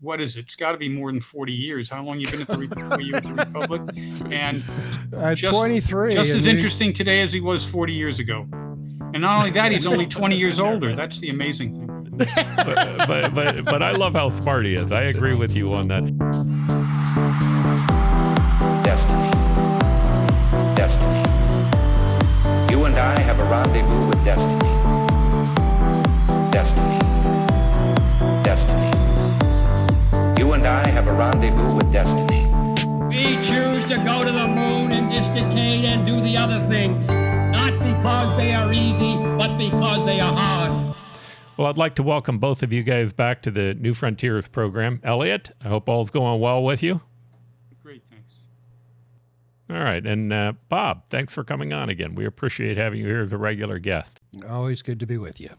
what is it? It's got to be more than 40 years. How long you been at the Republic? And 23. Just as interesting today as he was 40 years ago. And not only that, he's only 20 years older. That's the amazing thing. but I love how smart he is. I agree with you on that. Destiny. You and I have a rendezvous with destiny. Destiny. You and I have a rendezvous with destiny. We choose to go to the moon in this decade and do the other things, not because they are easy, but because they are hard. Well, I'd like to welcome both of you guys back to the New Frontiers program. Elliott, I hope all's going well with you. Great, thanks. All right, and Bob, thanks for coming on again. We appreciate having you here as a regular guest. Always good to be with you.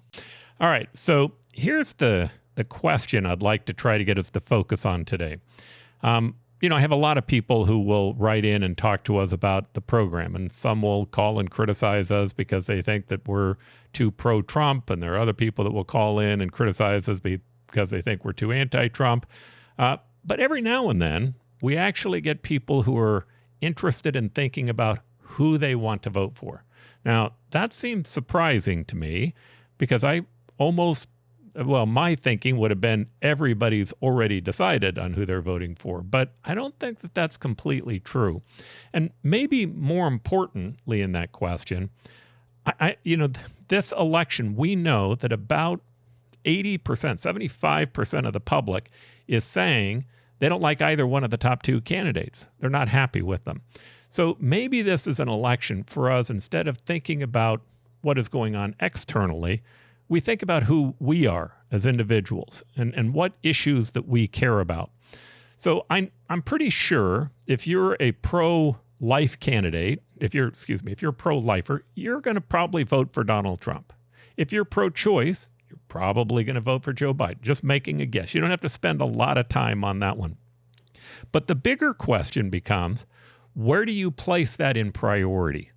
All right, so here's the question I'd like to try to get us to focus on today. I have a lot of people who will write in and talk to us about the program, and some will call and criticize us because they think that we're too pro-Trump, and there are other people that will call in and criticize us because they think we're too anti-Trump. But every now and then, we actually get people who are interested in thinking about who they want to vote for. Now, that seems surprising to me because my thinking would have been everybody's already decided on who they're voting for, but I don't think that that's completely true. And maybe more importantly in that question, this election, we know that about 80%, 75% of the public is saying they don't like either one of the top two candidates. They're not happy with them. So maybe this is an election for us, instead of thinking about what is going on externally, we think about who we are as individuals and what issues that we care about. So I'm pretty sure if you're a pro-life candidate, if you're a pro-lifer, you're going to probably vote for Donald Trump. If you're pro-choice, you're probably going to vote for Joe Biden. Just making a guess. You don't have to spend a lot of time on that one. But the bigger question becomes, where do you place that in priority?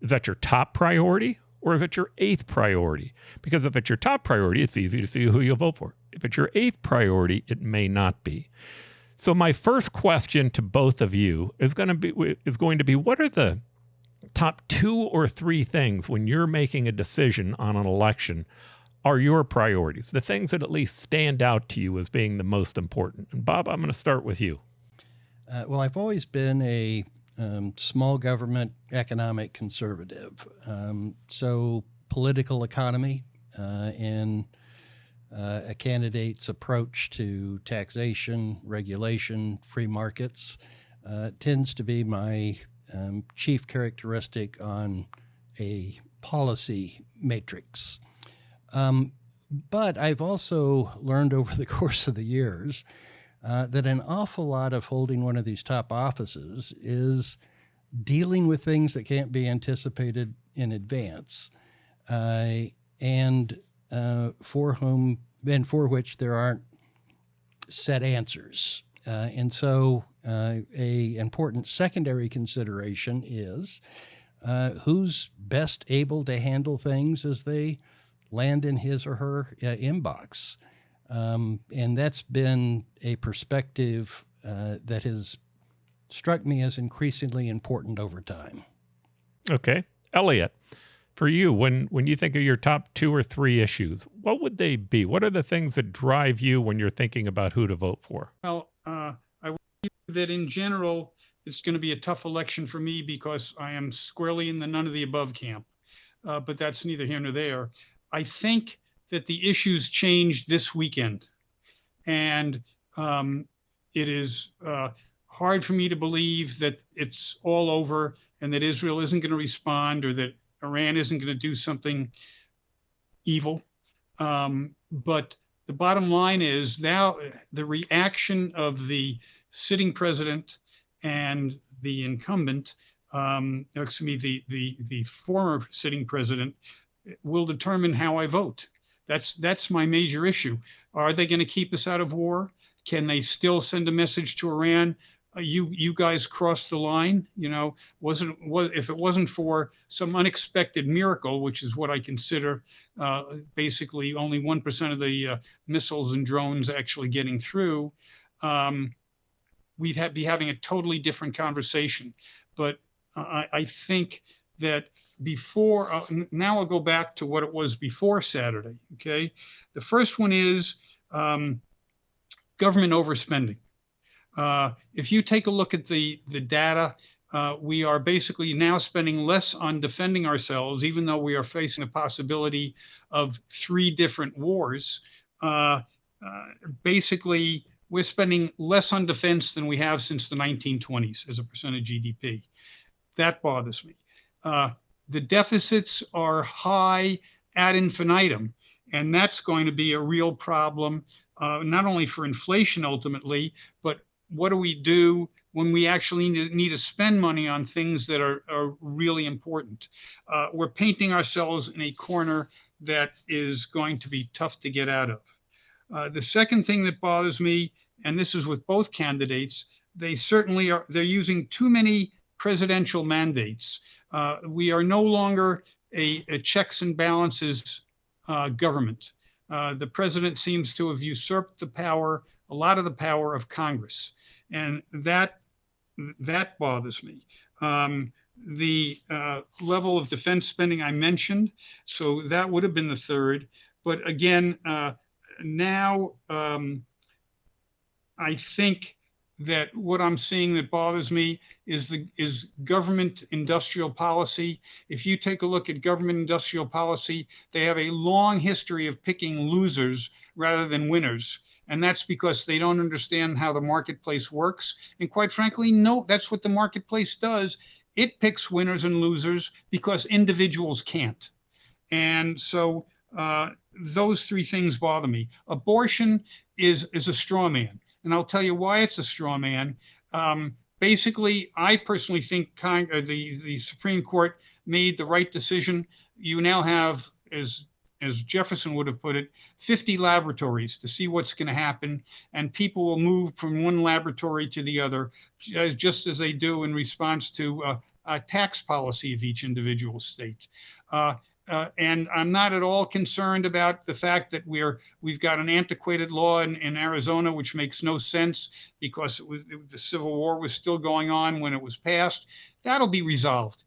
Is that your top priority? Or is it your eighth priority? Because if it's your top priority, it's easy to see who you'll vote for. If it's your eighth priority, it may not be. So my first question to both of you is going to be, what are the top 2 or 3 things when you're making a decision on an election are your priorities, the things that at least stand out to you as being the most important? And Bob, I'm going to start with you. Well, I've always been a small government economic conservative. So political economy and a candidate's approach to taxation, regulation, free markets tends to be my chief characteristic on a policy matrix. But I've also learned over the course of the years that an awful lot of holding one of these top offices is dealing with things that can't be anticipated in advance, and for which there aren't set answers. And so a important secondary consideration is who's best able to handle things as they land in his or her inbox. And that's been a perspective that has struck me as increasingly important over time. Okay. Elliott, for you, when you think of your top 2 or 3 issues, what would they be? What are the things that drive you when you're thinking about who to vote for? Well, I would say that in general, it's going to be a tough election for me because I am squarely in the none of the above camp. But that's neither here nor there. I think that the issues changed this weekend. And it is hard for me to believe that it's all over and that Israel isn't going to respond or that Iran isn't going to do something evil. But the bottom line is now the reaction of the sitting president and the incumbent, the former sitting president, will determine how I vote. That's my major issue. Are they going to keep us out of war? Can they still send a message to Iran? you guys crossed the line. If it wasn't for some unexpected miracle, which is what I consider basically only 1% of the missiles and drones actually getting through, we'd be having a totally different conversation. But I think that before, now I'll go back to what it was before Saturday. Okay, the first one is government overspending. If you take a look at the data, we are basically now spending less on defending ourselves, even though we are facing the possibility of 3 different wars. Basically, we're spending less on defense than we have since the 1920s as a percent of GDP. That bothers me. The deficits are high ad infinitum, and that's going to be a real problem, not only for inflation ultimately, but what do we do when we actually need to spend money on things that are really important? We're painting ourselves in a corner that is going to be tough to get out of. The second thing that bothers me, and this is with both candidates, they're using too many presidential mandates. We are no longer a checks and balances government. The president seems to have usurped a lot of the power of Congress, and that bothers me. The level of defense spending I mentioned, so that would have been the third. But again, now I think that what I'm seeing that bothers me is government industrial policy. If you take a look at government industrial policy, they have a long history of picking losers rather than winners. And that's because they don't understand how the marketplace works. And quite frankly, no, that's what the marketplace does. It picks winners and losers because individuals can't. And so those 3 things bother me. Abortion is a straw man. And I'll tell you why it's a straw man. Basically, I personally think the Supreme Court made the right decision. You now have, as Jefferson would have put it, 50 laboratories to see what's going to happen, and people will move from one laboratory to the other, just as they do in response to a tax policy of each individual state. And I'm not at all concerned about the fact that we've got an antiquated law in Arizona, which makes no sense because the Civil War was still going on when it was passed. That'll be resolved.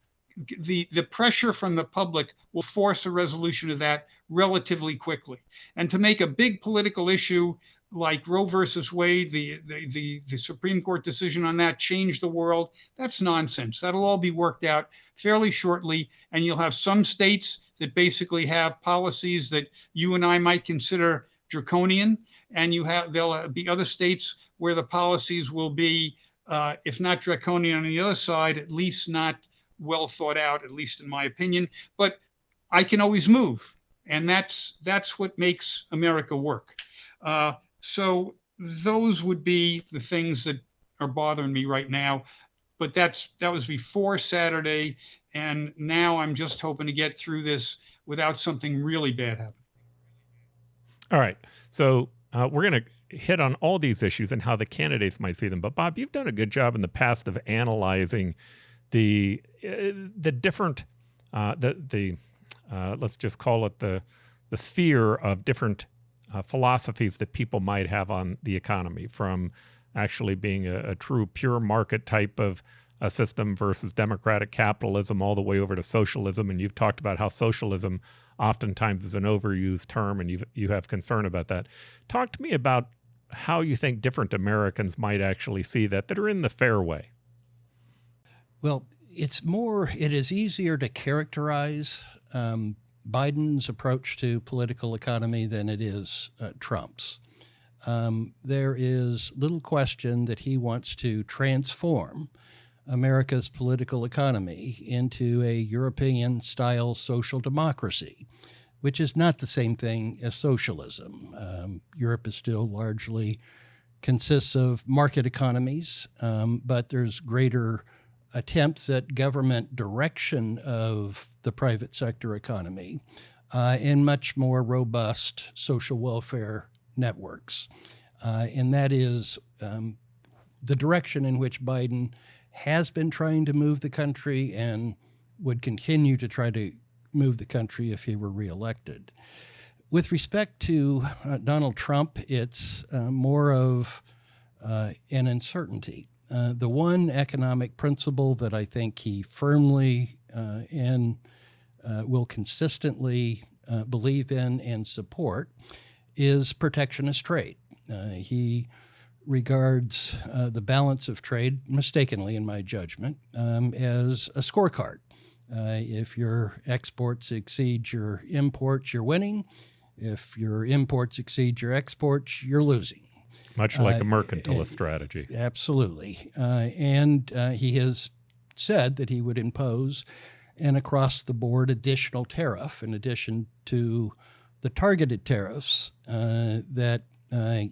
The pressure from the public will force a resolution of that relatively quickly. And to make a big political issue like Roe versus Wade, the Supreme Court decision on that changed the world, that's nonsense. That'll all be worked out fairly shortly, and you'll have some states that basically have policies that you and I might consider draconian, and there'll be other states where the policies will be, if not draconian on the other side, at least not well thought out, at least in my opinion. But I can always move, and that's what makes America work. So those would be the things that are bothering me right now. But that was before Saturday, and now I'm just hoping to get through this without something really bad happening. All right. So we're going to hit on all these issues and how the candidates might see them. But Bob, you've done a good job in the past of analyzing the different let's just call it the sphere of different philosophies that people might have on the economy, from actually being a true pure market type of a system versus democratic capitalism, all the way over to socialism. And you've talked about how socialism oftentimes is an overused term, and you have concern about that. Talk to me about how you think different Americans might actually see that are in the fairway. Well, it is easier to characterize Biden's approach to political economy than it is Trump's. There is little question that he wants to transform America's political economy into a European-style social democracy, which is not the same thing as socialism. Europe is still largely consists of market economies, but there's greater attempts at government direction of the private sector economy and much more robust social welfare networks. And that is the direction in which Biden has been trying to move the country and would continue to try to move the country if he were reelected. With respect to Donald Trump, it's more of an uncertainty. The one economic principle that I think he firmly and will consistently believe in and support is protectionist trade. He regards the balance of trade, mistakenly in my judgment, as a scorecard. If your exports exceed your imports, you're winning. If your imports exceed your exports, you're losing. Much like a mercantilist strategy. Absolutely. And he has said that he would impose an across-the-board additional tariff in addition to the targeted tariffs that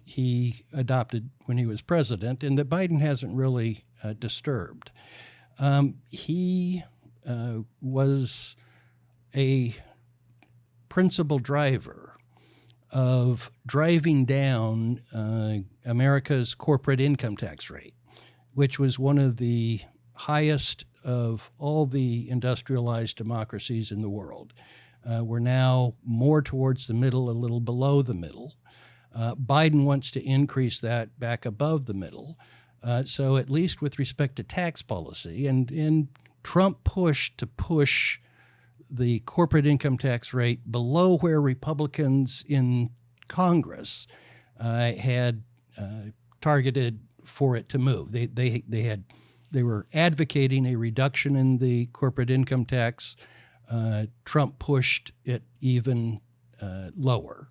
he adopted when he was president and that Biden hasn't really disturbed. He was a principal driver of driving down America's corporate income tax rate, which was one of the highest of all the industrialized democracies in the world. We're now more towards the middle, a little below the middle. Biden wants to increase that back above the middle. So at least with respect to tax policy, and Trump pushed to push the corporate income tax rate below where Republicans in Congress had targeted for it to move. They were advocating a reduction in the corporate income tax. Trump pushed it even lower.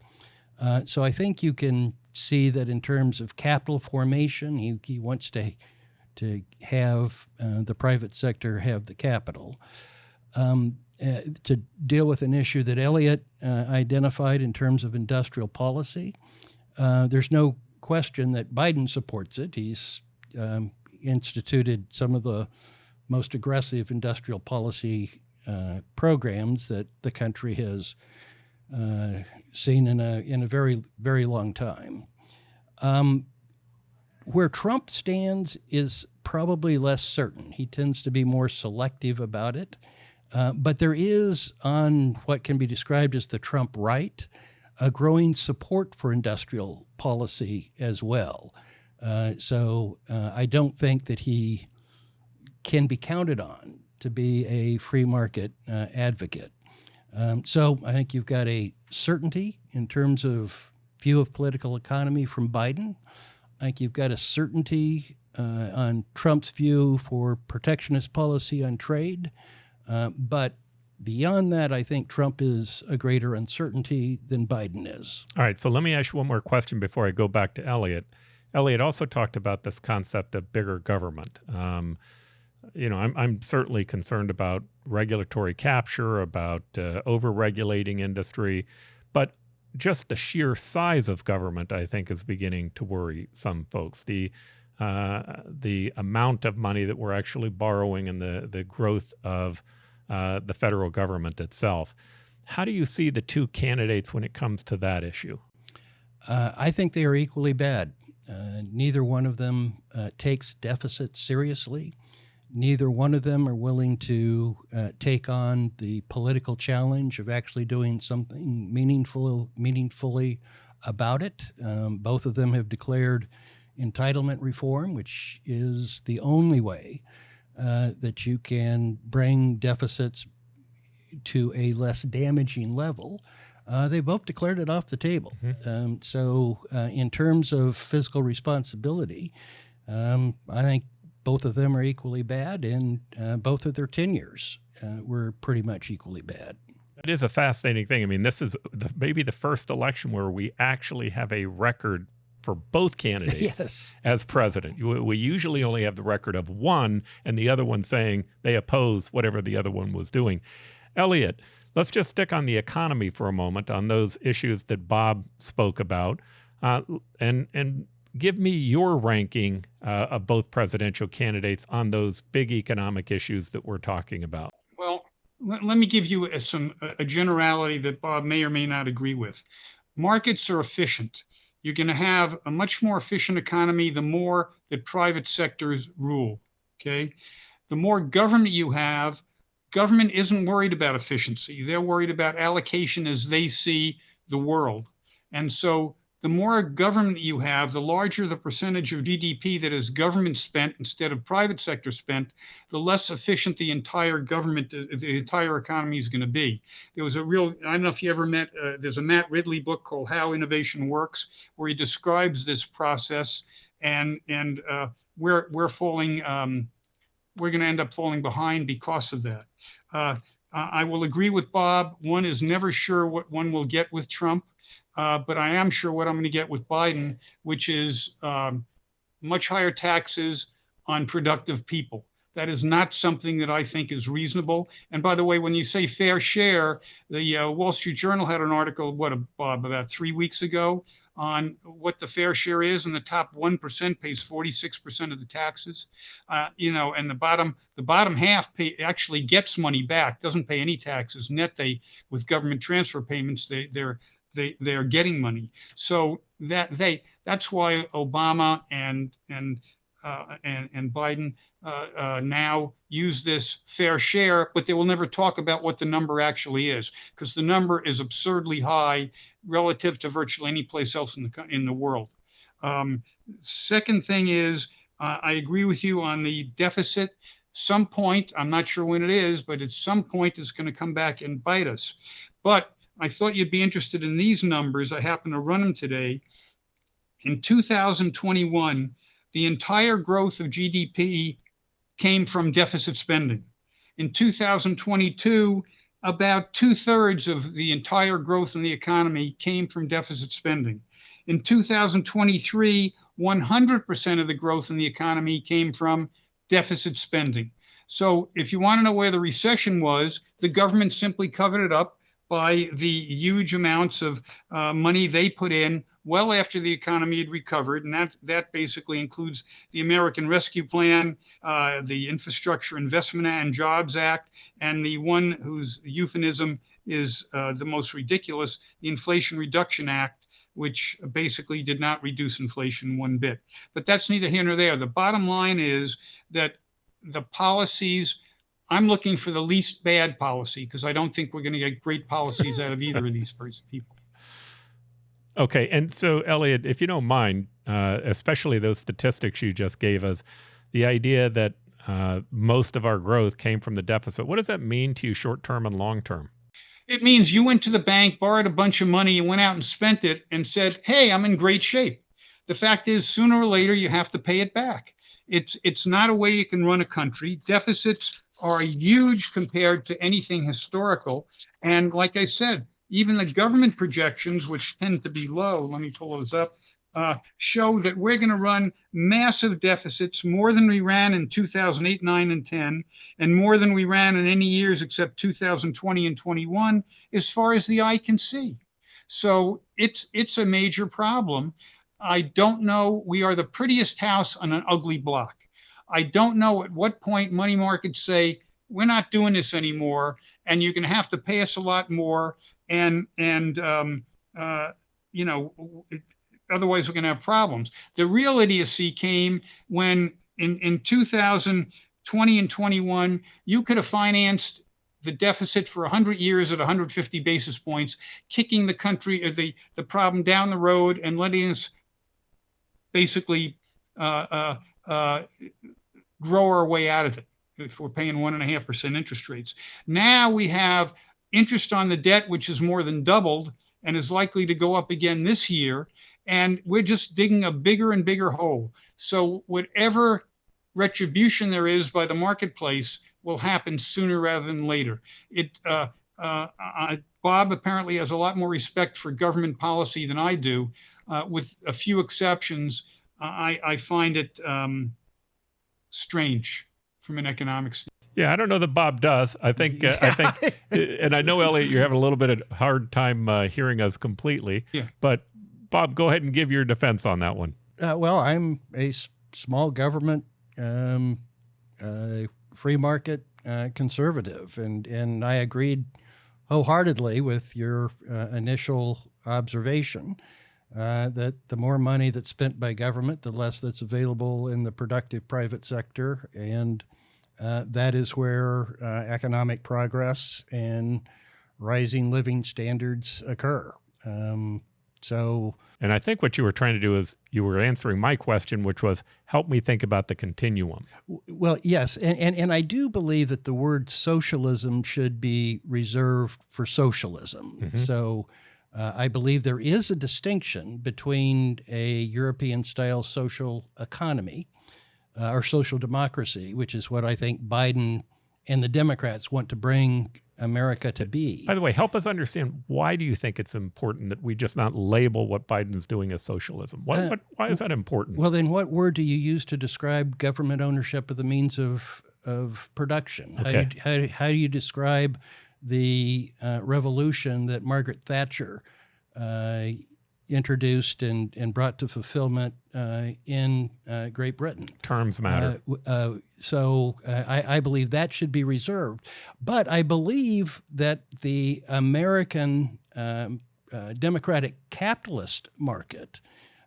So I think you can see that in terms of capital formation, he wants to have the private sector have the capital. To deal with an issue that Elliott identified in terms of industrial policy, there's no question that Biden supports it. He's instituted some of the most aggressive industrial policy programs that the country has seen in a very, very long time. Where Trump stands is probably less certain. He tends to be more selective about it. But there is, on what can be described as the Trump right, a growing support for industrial policy as well. So I don't think that he can be counted on to be a free market advocate. So I think you've got a certainty in terms of view of political economy from Biden. I think you've got a certainty on Trump's view for protectionist policy on trade. But beyond that, I think Trump is a greater uncertainty than Biden is. All right, so let me ask you one more question before I go back to Elliott. Elliott also talked about this concept of bigger government. I'm certainly concerned about regulatory capture, about over-regulating industry, but just the sheer size of government, I think, is beginning to worry some folks. The amount of money that we're actually borrowing and the growth of the federal government itself. How do you see the two candidates when it comes to that issue? I think they are equally bad. Neither one of them takes deficits seriously. Neither one of them are willing to take on the political challenge of actually doing something meaningfully about it. Both of them have declared entitlement reform, which is the only way that you can bring deficits to a less damaging level. They both declared it off the table. Mm-hmm. So in terms of fiscal responsibility, I think both of them are equally bad, and both of their tenures were pretty much equally bad. It is a fascinating thing. I mean, this is maybe the first election where we actually have a record for both candidates yes. as president. We usually only have the record of one and the other one saying they oppose whatever the other one was doing. Elliott, let's just stick on the economy for a moment, on those issues that Bob spoke about, and give me your ranking of both presidential candidates on those big economic issues that we're talking about. Well, let me give you a generality that Bob may or may not agree with. Markets are efficient. you're going to have a much more efficient economy the more that private sectors rule. Okay. The more government you have, government isn't worried about efficiency. They're worried about allocation as they see the world. And so the more government you have, the larger the percentage of GDP that is government spent instead of private sector spent, the less efficient the entire government, the entire economy is going to be. There was a real, I don't know if you ever met, there's a Matt Ridley book called How Innovation Works, where he describes this process, and we're falling, we're going to end up falling behind because of that. I will agree with Bob. One is never sure what one will get with Trump. But I am sure what I'm going to get with Biden, which is much higher taxes on productive people. That is not something that I think is reasonable. And by the way, when you say fair share, the Wall Street Journal had an article, Bob, about 3 weeks ago on what the fair share is, and the top 1% pays 46% of the taxes. And the bottom half actually gets money back, doesn't pay any taxes. Net, with government transfer payments, they are getting money. So that's why Obama and Biden now use this fair share, but they will never talk about what the number actually is, because the number is absurdly high relative to virtually any place else in the world. Second thing is, I agree with you on the deficit. Some point, I'm not sure when it is, but at some point it's going to come back and bite us. But I thought you'd be interested in these numbers. I happen to run them today. In 2021, the entire growth of GDP came from deficit spending. In 2022, about 2/3 of the entire growth in the economy came from deficit spending. In 2023, 100% of the growth in the economy came from deficit spending. So if you want to know where the recession was, the government simply covered it up by the huge amounts of money they put in well after the economy had recovered. And that basically includes the American Rescue Plan, the Infrastructure Investment and Jobs Act, and the one whose euphemism is the most ridiculous, the Inflation Reduction Act, which basically did not reduce inflation one bit. But that's neither here nor there. The bottom line is that the policies, I'm looking for the least bad policy, because I don't think we're going to get great policies out of either of these people. Okay. And so, Elliott, if you don't mind, especially those statistics you just gave us, the idea that most of our growth came from the deficit, what does that mean to you short-term and long-term? It means you went to the bank, borrowed a bunch of money, and went out and spent it and said, hey, I'm in great shape. The fact is, sooner or later, you have to pay it back. It's not a way you can run a country. Deficits are huge compared to anything historical. And like I said, even the government projections, which tend to be low, let me pull those up, show that we're going to run massive deficits, more than we ran in 2008, 9, and 10, and more than we ran in any years except 2020 and 21, as far as the eye can see. So it's a major problem. I don't know. We are the prettiest house on an ugly block. I don't know at what point money markets say, we're not doing this anymore, and you're going to have to pay us a lot more, and otherwise we're going to have problems. The real idiocy came when in 2020 and 21, you could have financed the deficit for 100 years at 150 basis points, kicking the country, the problem down the road and letting us basically grow our way out of it if we're paying 1.5% interest rates. Now we have interest on the debt, which is more than doubled and is likely to go up again this year. And we're just digging a bigger and bigger hole. So whatever retribution there is by the marketplace will happen sooner rather than later. Bob apparently has a lot more respect for government policy than I do. With a few exceptions, I find it strange from an economic standpoint. Yeah, I don't know that Bob does. I think, and I know, Elliott, you're having a little bit of hard time hearing us completely. Yeah. But Bob, go ahead and give your defense on that one. Well, I'm a small government, free market conservative, and I agreed wholeheartedly with your initial observation. that the more money that's spent by government, the less that's available in the productive private sector. And that is where economic progress and rising living standards occur. And I think what you were trying to do is you were answering my question, which was help me think about the continuum. Well, yes. And I do believe that the word socialism should be reserved for socialism. Mm-hmm. So I believe there is a distinction between a European-style social economy or social democracy, which is what I think Biden and the Democrats want to bring America to be. By the way, help us understand, why do you think it's important that we just not label what Biden's doing as socialism? Why is that important? Well, then what word do you use to describe government ownership of the means of production? Okay. How do you describe the revolution that Margaret Thatcher introduced and brought to fulfillment in Great Britain? Terms matter. So I believe that should be reserved. But I believe that the American democratic capitalist market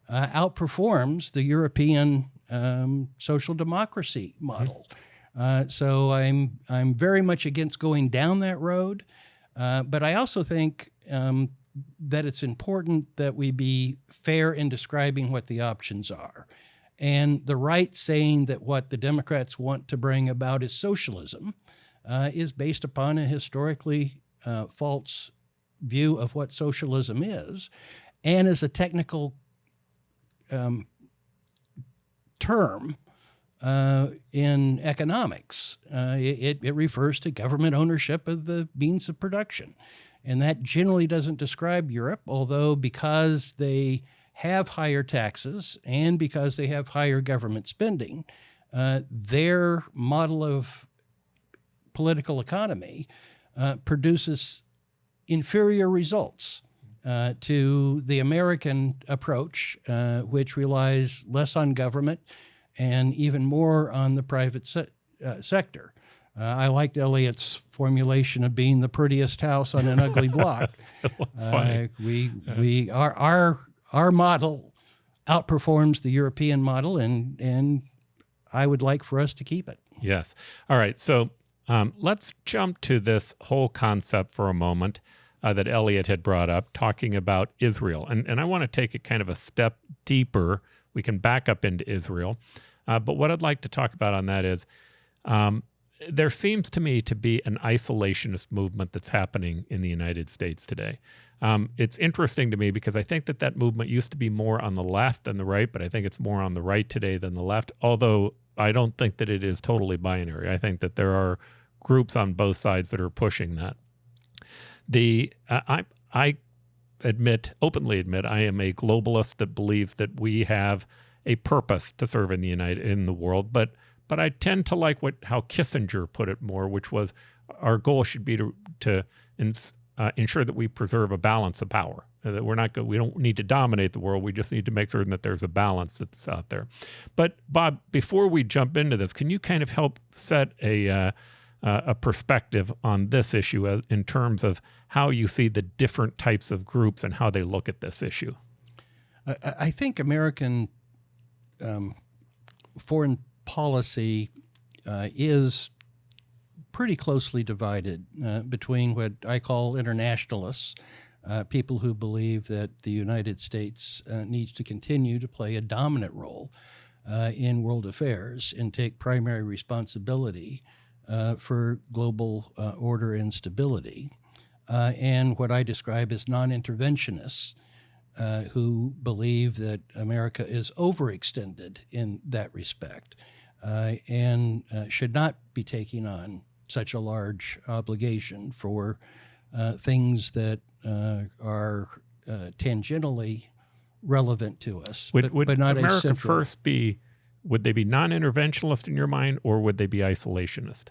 outperforms the European social democracy model. So I'm very much against going down that road. But I also think that it's important that we be fair in describing what the options are. And the right saying that what the Democrats want to bring about is socialism is based upon a historically false view of what socialism is, and is a technical term in economics. It refers to government ownership of the means of production. And that generally doesn't describe Europe, although because they have higher taxes and because they have higher government spending, their model of political economy produces inferior results to the American approach, which relies less on government and even more on the private sector. I liked Elliott's formulation of being the prettiest house on an ugly block. Our model outperforms the European model, and I would like for us to keep it. Yes. All right. So let's jump to this whole concept for a moment that Elliott had brought up, talking about Israel. And I want to take it kind of a step deeper. We can back up into Israel. But what I'd like to talk about on that is there seems to me to be an isolationist movement that's happening in the United States today. It's interesting to me because I think that movement used to be more on the left than the right, but I think it's more on the right today than the left, although I don't think that it is totally binary. I think that there are groups on both sides that are pushing that. I openly admit, I am a globalist that believes that we have a purpose to serve in the world, but I tend to like how Kissinger put it more, which was our goal should be to ensure that we preserve a balance of power. That we don't need to dominate the world. We just need to make certain that there's a balance that's out there. But Bob, before we jump into this, can you kind of help set a perspective on this issue in terms of how you see the different types of groups and how they look at this issue? I think American foreign policy is pretty closely divided between what I call internationalists, people who believe that the United States needs to continue to play a dominant role in world affairs and take primary responsibility for global order and stability, and what I describe as non-interventionists, who believe that America is overextended in that respect and should not be taking on such a large obligation for things that are tangentially relevant to us, but not America as central. First be, would they be non-interventionist in your mind, or would they be isolationist?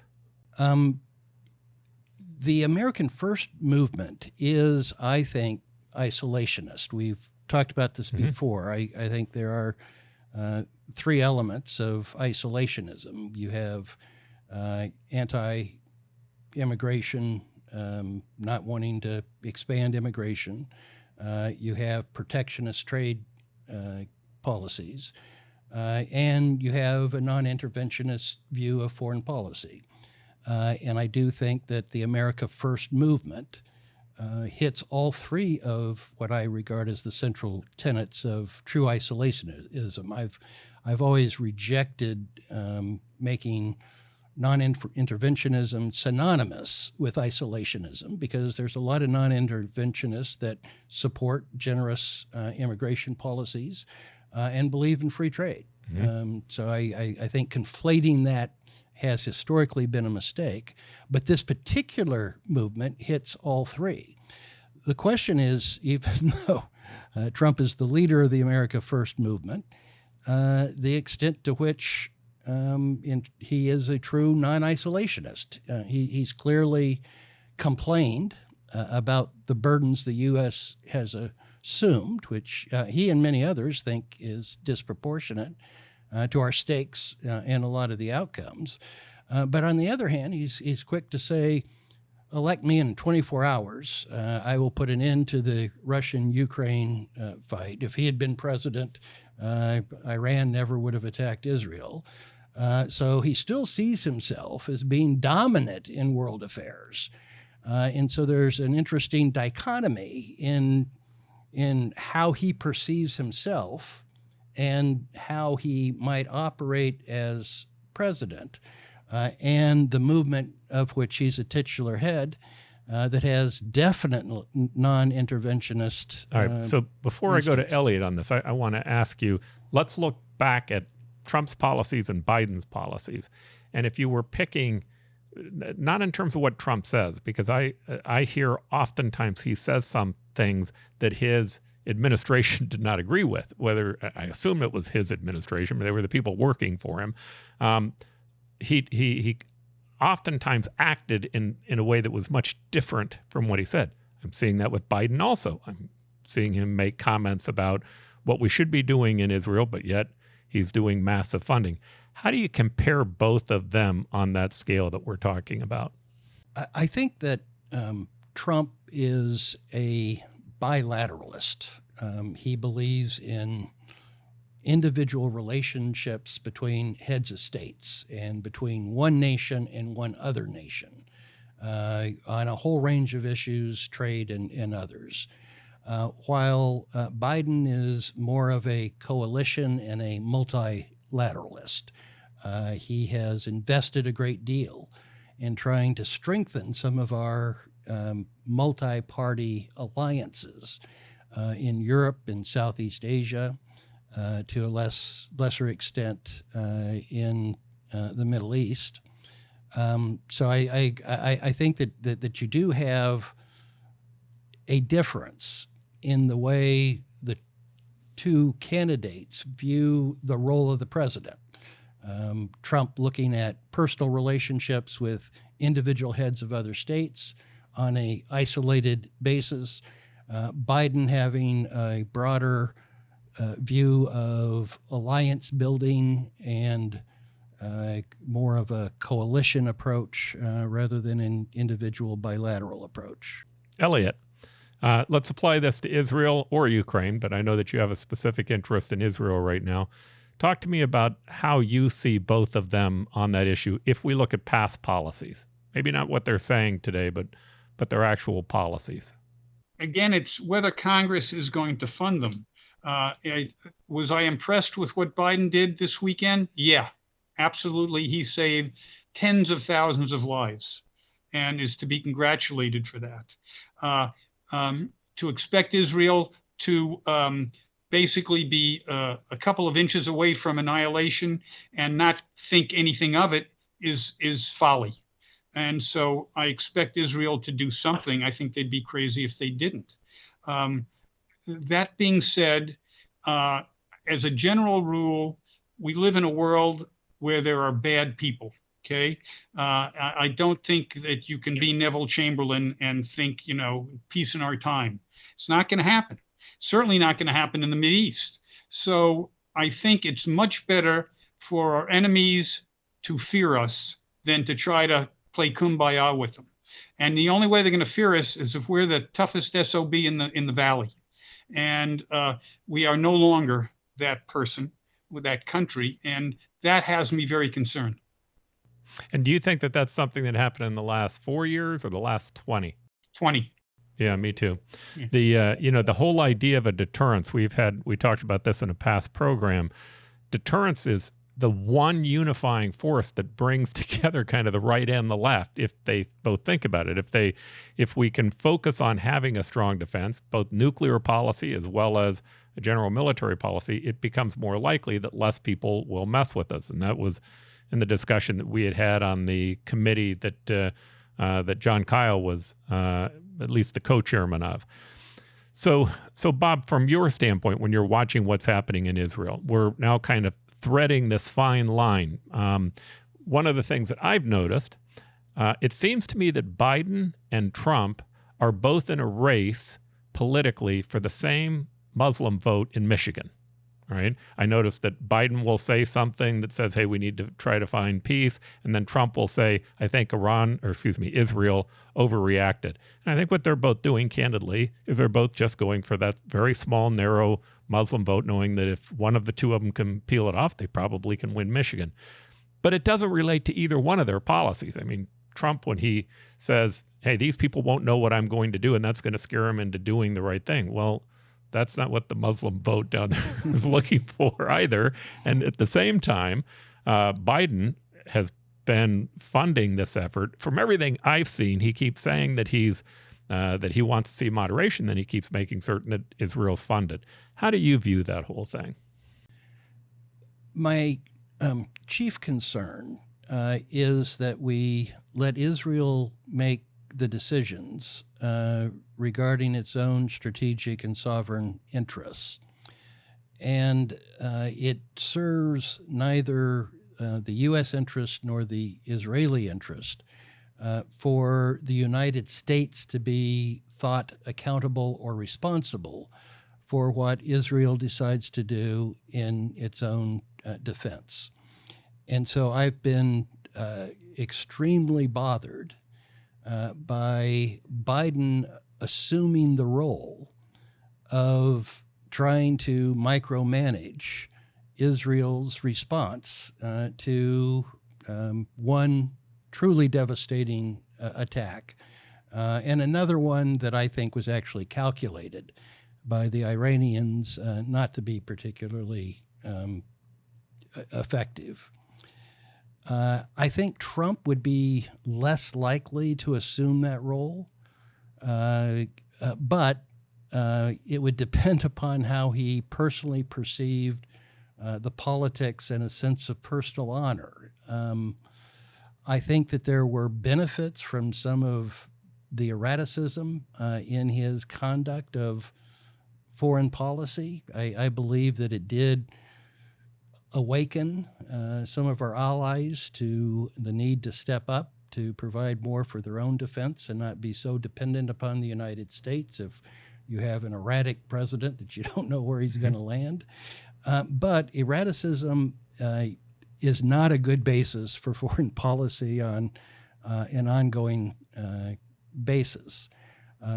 The American First movement is, I think, isolationist. We've talked about this before. I think there are three elements of isolationism. You have anti-immigration, not wanting to expand immigration. You have protectionist trade policies, and you have a non-interventionist view of foreign policy. And I do think that the America First movement hits all three of what I regard as the central tenets of true isolationism. I've always rejected making non-interventionism synonymous with isolationism, because there's a lot of non-interventionists that support generous immigration policies and believe in free trade. So I think conflating that has historically been a mistake, but this particular movement hits all three. The question is, even though Trump is the leader of the America First movement, the extent to which he is a true non-isolationist. He's clearly complained about the burdens the U.S. has assumed, which he and many others think is disproportionate to our stakes and a lot of the outcomes. But on the other hand, he's quick to say, elect me in 24 hours. I will put an end to the Russian-Ukraine fight. If he had been president, Iran never would have attacked Israel. So he still sees himself as being dominant in world affairs. And so there's an interesting dichotomy in how he perceives himself and how he might operate as president, and the movement of which he's a titular head that has definite non-interventionist. All right. So before I go to instincts. Elliott on this, I want to ask you, let's look back at Trump's policies and Biden's policies. And if you were picking, not in terms of what Trump says, because I hear oftentimes he says some things that his administration did not agree with, whether I assume it was his administration, but they were the people working for him. He oftentimes acted in a way that was much different from what he said. I'm seeing that with Biden also. I'm seeing him make comments about what we should be doing in Israel, but yet he's doing massive funding. How do you compare both of them on that scale that we're talking about? I think that Trump is a bilateralist. He believes in individual relationships between heads of states and between one nation and one other nation on a whole range of issues, trade and others. While Biden is more of a coalition and a multilateralist. He has invested a great deal in trying to strengthen some of our multi-party alliances in Europe and Southeast Asia, to a lesser extent in the Middle East. So I think that you do have a difference in the way the two candidates view the role of the president. Trump looking at personal relationships with individual heads of other states on an isolated basis. Biden having a broader view of alliance building and more of a coalition approach rather than an individual bilateral approach. Elliott, let's apply this to Israel or Ukraine, but I know that you have a specific interest in Israel right now. Talk to me about how you see both of them on that issue if we look at past policies. Maybe not what they're saying today, but their actual policies. Again, it's whether Congress is going to fund them. Was I impressed with what Biden did this weekend? Yeah, absolutely. He saved tens of thousands of lives and is to be congratulated for that. To expect Israel to basically be a couple of inches away from annihilation and not think anything of it is folly. And so I expect Israel to do something. I think they'd be crazy if they didn't. That being said, as a general rule, we live in a world where there are bad people. Okay, I don't think that you can be Neville Chamberlain and think, peace in our time. It's not going to happen. Certainly not going to happen in the Mideast. So I think it's much better for our enemies to fear us than to try to play kumbaya with them. And the only way they're going to fear us is if we're the toughest SOB in the valley. And we are no longer that person with that country. And that has me very concerned. And do you think that that's something that happened in the last 4 years or the last 20? 20. Yeah, me too. Yeah. The whole idea of a deterrence, we talked about this in a past program. Deterrence is the one unifying force that brings together kind of the right and the left, if they both think about it. If we can focus on having a strong defense, both nuclear policy as well as a general military policy, it becomes more likely that less people will mess with us. And that was in the discussion that we had on the committee that John Kyle was at least the co-chairman of. So Bob, from your standpoint, when you're watching what's happening in Israel, we're now kind of threading this fine line. One of the things that I've noticed, it seems to me that Biden and Trump are both in a race politically for the same Muslim vote in Michigan. Right? I noticed that Biden will say something that says, hey, we need to try to find peace. And then Trump will say, I think Israel overreacted. And I think what they're both doing, candidly, is they're both just going for that very small, narrow Muslim vote, knowing that if one of the two of them can peel it off, they probably can win Michigan. But it doesn't relate to either one of their policies. I mean, Trump, when he says, hey, these people won't know what I'm going to do, and that's going to scare them into doing the right thing. Well, that's not what the Muslim vote down there is looking for either. And at the same time, Biden has been funding this effort. From everything I've seen, he keeps saying that he wants to see moderation, then he keeps making certain that Israel's funded. How do you view that whole thing? My chief concern is that we let Israel make the decisions regarding its own strategic and sovereign interests. And it serves neither the U.S. interest nor the Israeli interest for the United States to be thought accountable or responsible for what Israel decides to do in its own defense. And so I've been extremely bothered by Biden assuming the role of trying to micromanage Israel's response to one truly devastating attack, and another one that I think was actually calculated by the Iranians not to be particularly effective. I think Trump would be less likely to assume that role, but it would depend upon how he personally perceived the politics and a sense of personal honor. I think that there were benefits from some of the erraticism in his conduct of foreign policy. I believe that it did awaken some of our allies to the need to step up to provide more for their own defense and not be so dependent upon the United States if you have an erratic president that you don't know where he's going to land. But erraticism is not a good basis for foreign policy on an ongoing basis.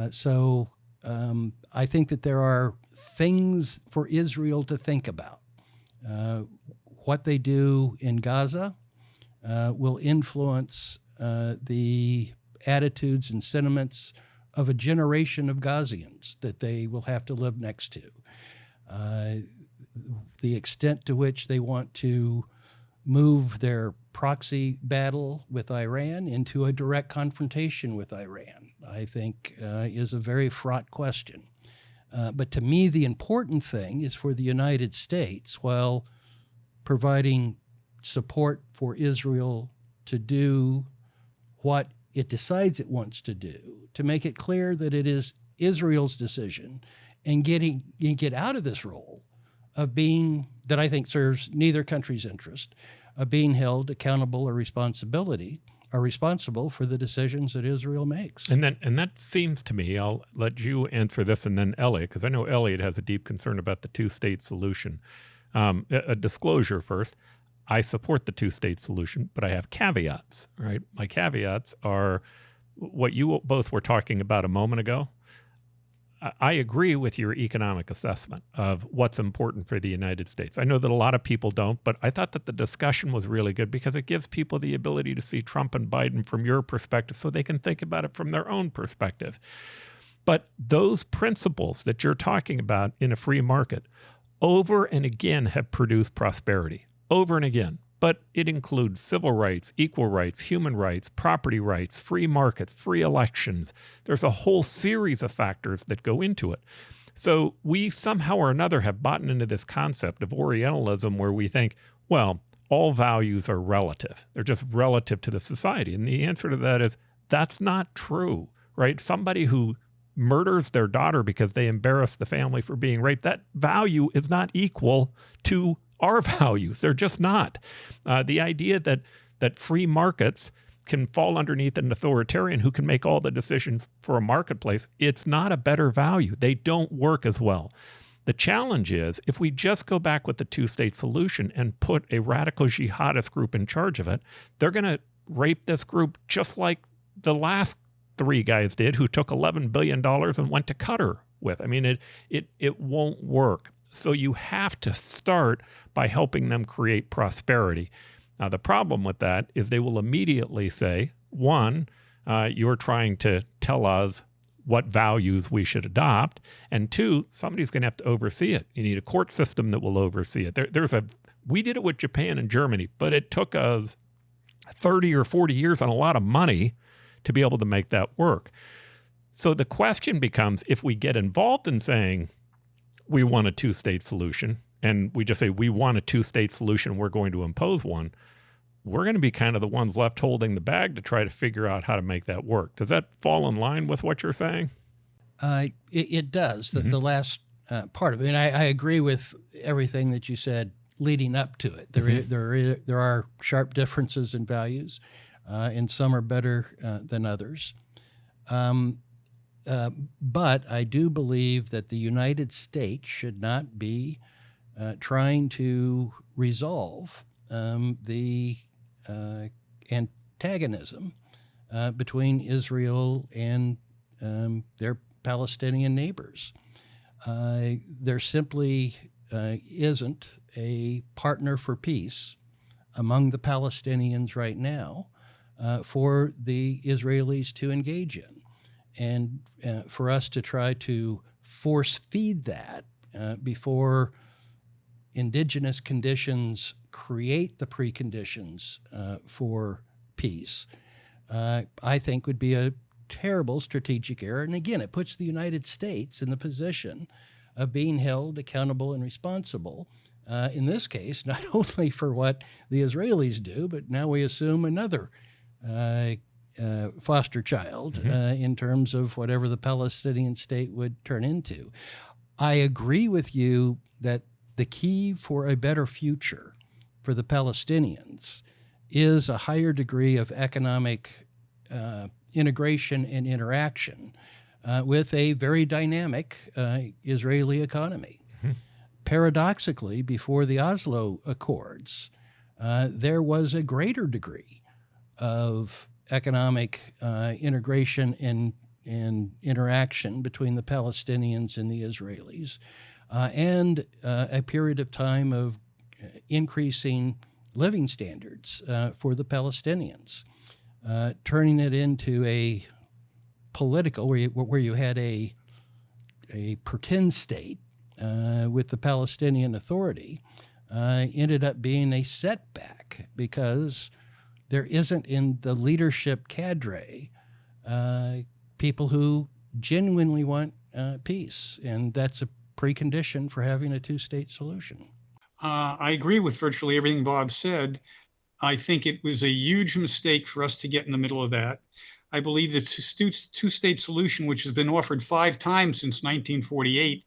So I think that there are things for Israel to think about. What they do in Gaza will influence the attitudes and sentiments of a generation of Gazians that they will have to live next to. The extent to which they want to move their proxy battle with Iran into a direct confrontation with Iran, I think, is a very fraught question. But to me, the important thing is for the United States, while providing support for Israel to do what it decides it wants to do, to make it clear that it is Israel's decision, and get out of this role of being, that I think serves neither country's interest, of being held accountable or responsible for the decisions that Israel makes. And that seems to me, I'll let you answer this and then Elliott, because I know Elliott has a deep concern about the two-state solution. A disclosure first, I support the two-state solution, but I have caveats, right? My caveats are what you both were talking about a moment ago. I agree with your economic assessment of what's important for the United States. I know that a lot of people don't, but I thought that the discussion was really good because it gives people the ability to see Trump and Biden from your perspective so they can think about it from their own perspective. But those principles that you're talking about in a free market over and again have produced prosperity, over and again. But it includes civil rights, equal rights, human rights, property rights, free markets, free elections. There's a whole series of factors that go into it. So we somehow or another have bought into this concept of Orientalism where we think, well, all values are relative. They're just relative to the society. And the answer to that is that's not true, right? Somebody who murders their daughter because they embarrass the family for being raped, that value is not equal to our values. They're just not. The idea that free markets can fall underneath an authoritarian who can make all the decisions for a marketplace, it's not a better value. They don't work as well. The challenge is if we just go back with the two-state solution and put a radical jihadist group in charge of it, they're going to rape this group just like the last three guys did who took $11 billion and went to Qatar with. I mean, it won't work. So you have to start by helping them create prosperity. Now, the problem with that is they will immediately say, one, you're trying to tell us what values we should adopt. And two, somebody's going to have to oversee it. You need a court system that will oversee it. We did it with Japan and Germany, but it took us 30 or 40 years and a lot of money to be able to make that work. So the question becomes, if we get involved in saying, we want a two-state solution, and we just say we want a two-state solution, we're going to impose one, we're going to be kind of the ones left holding the bag to try to figure out how to make that work. Does that fall in line with what you're saying? It does, the last part of it. And I agree with everything that you said leading up to it. There are sharp differences in values, and some are better than others. But I do believe that the United States should not be trying to resolve the antagonism between Israel and their Palestinian neighbors. There simply isn't a partner for peace among the Palestinians right now for the Israelis to engage in. And for us to try to force feed that before indigenous conditions create the preconditions for peace, I think would be a terrible strategic error. And again, it puts the United States in the position of being held accountable and responsible, in this case, not only for what the Israelis do, but now we assume another foster child in terms of whatever the Palestinian state would turn into. I agree with you that the key for a better future for the Palestinians is a higher degree of economic integration and interaction with a very dynamic Israeli economy. Paradoxically, before the Oslo Accords, there was a greater degree of economic integration and interaction between the Palestinians and the Israelis, and a period of time of increasing living standards for the Palestinians, turning it into a political, where you had a pretend state with the Palestinian Authority, ended up being a setback because there isn't in the leadership cadre people who genuinely want peace, and that's a precondition for having a two-state solution. I agree with virtually everything Bob said. I think it was a huge mistake for us to get in the middle of that. I believe the two-state solution, which has been offered 5 times since 1948,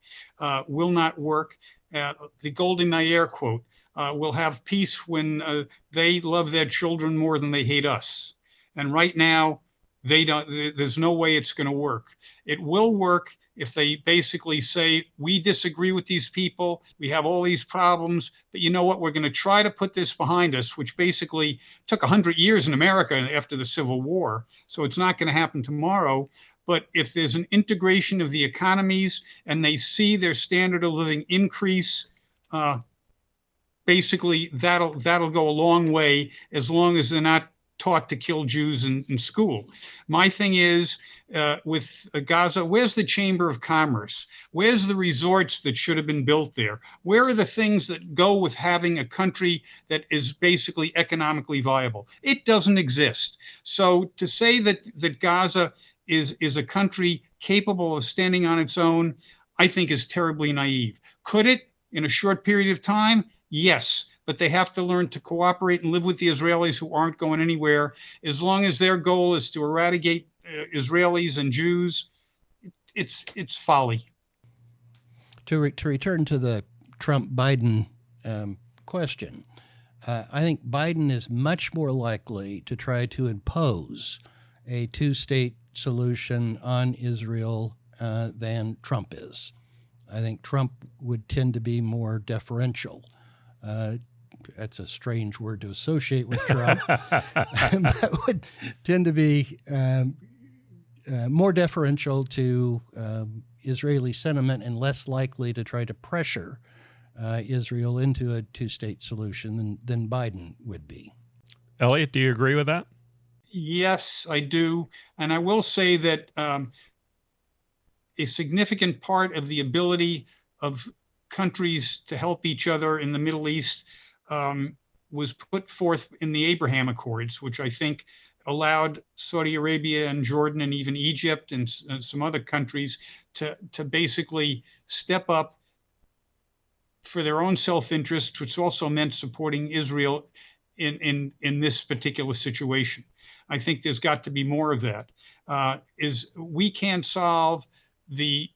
will not work. The Golden Nair quote, we'll have peace when they love their children more than they hate us. And right now, there's no way it's going to work. It will work if they basically say, we disagree with these people, we have all these problems, but you know what, we're going to try to put this behind us, which basically took 100 years in America after the Civil War. So it's not going to happen tomorrow. But if there's an integration of the economies and they see their standard of living increase, basically that'll go a long way, as long as they're not taught to kill Jews in school. My thing is, with Gaza, where's the Chamber of Commerce? Where's the resorts that should have been built there? Where are the things that go with having a country that is basically economically viable? It doesn't exist. So to say that Gaza is a country capable of standing on its own, I think is terribly naive. Could it in a short period of time? Yes, but they have to learn to cooperate and live with the Israelis, who aren't going anywhere. As long as their goal is to eradicate Israelis and Jews, it's folly. To return to the Trump-Biden question, I think Biden is much more likely to try to impose a two-state solution on Israel than Trump is. I think Trump would tend to be more deferential. That's a strange word to associate with Trump. That would tend to be more deferential to Israeli sentiment and less likely to try to pressure Israel into a two-state solution than Biden would be. Elliott, do you agree with that? Yes, I do. And I will say that a significant part of the ability of countries to help each other in the Middle East was put forth in the Abraham Accords, which I think allowed Saudi Arabia and Jordan and even Egypt and some other countries to basically step up for their own self-interest, which also meant supporting Israel in this particular situation. I think there's got to be more of that. We can't solve the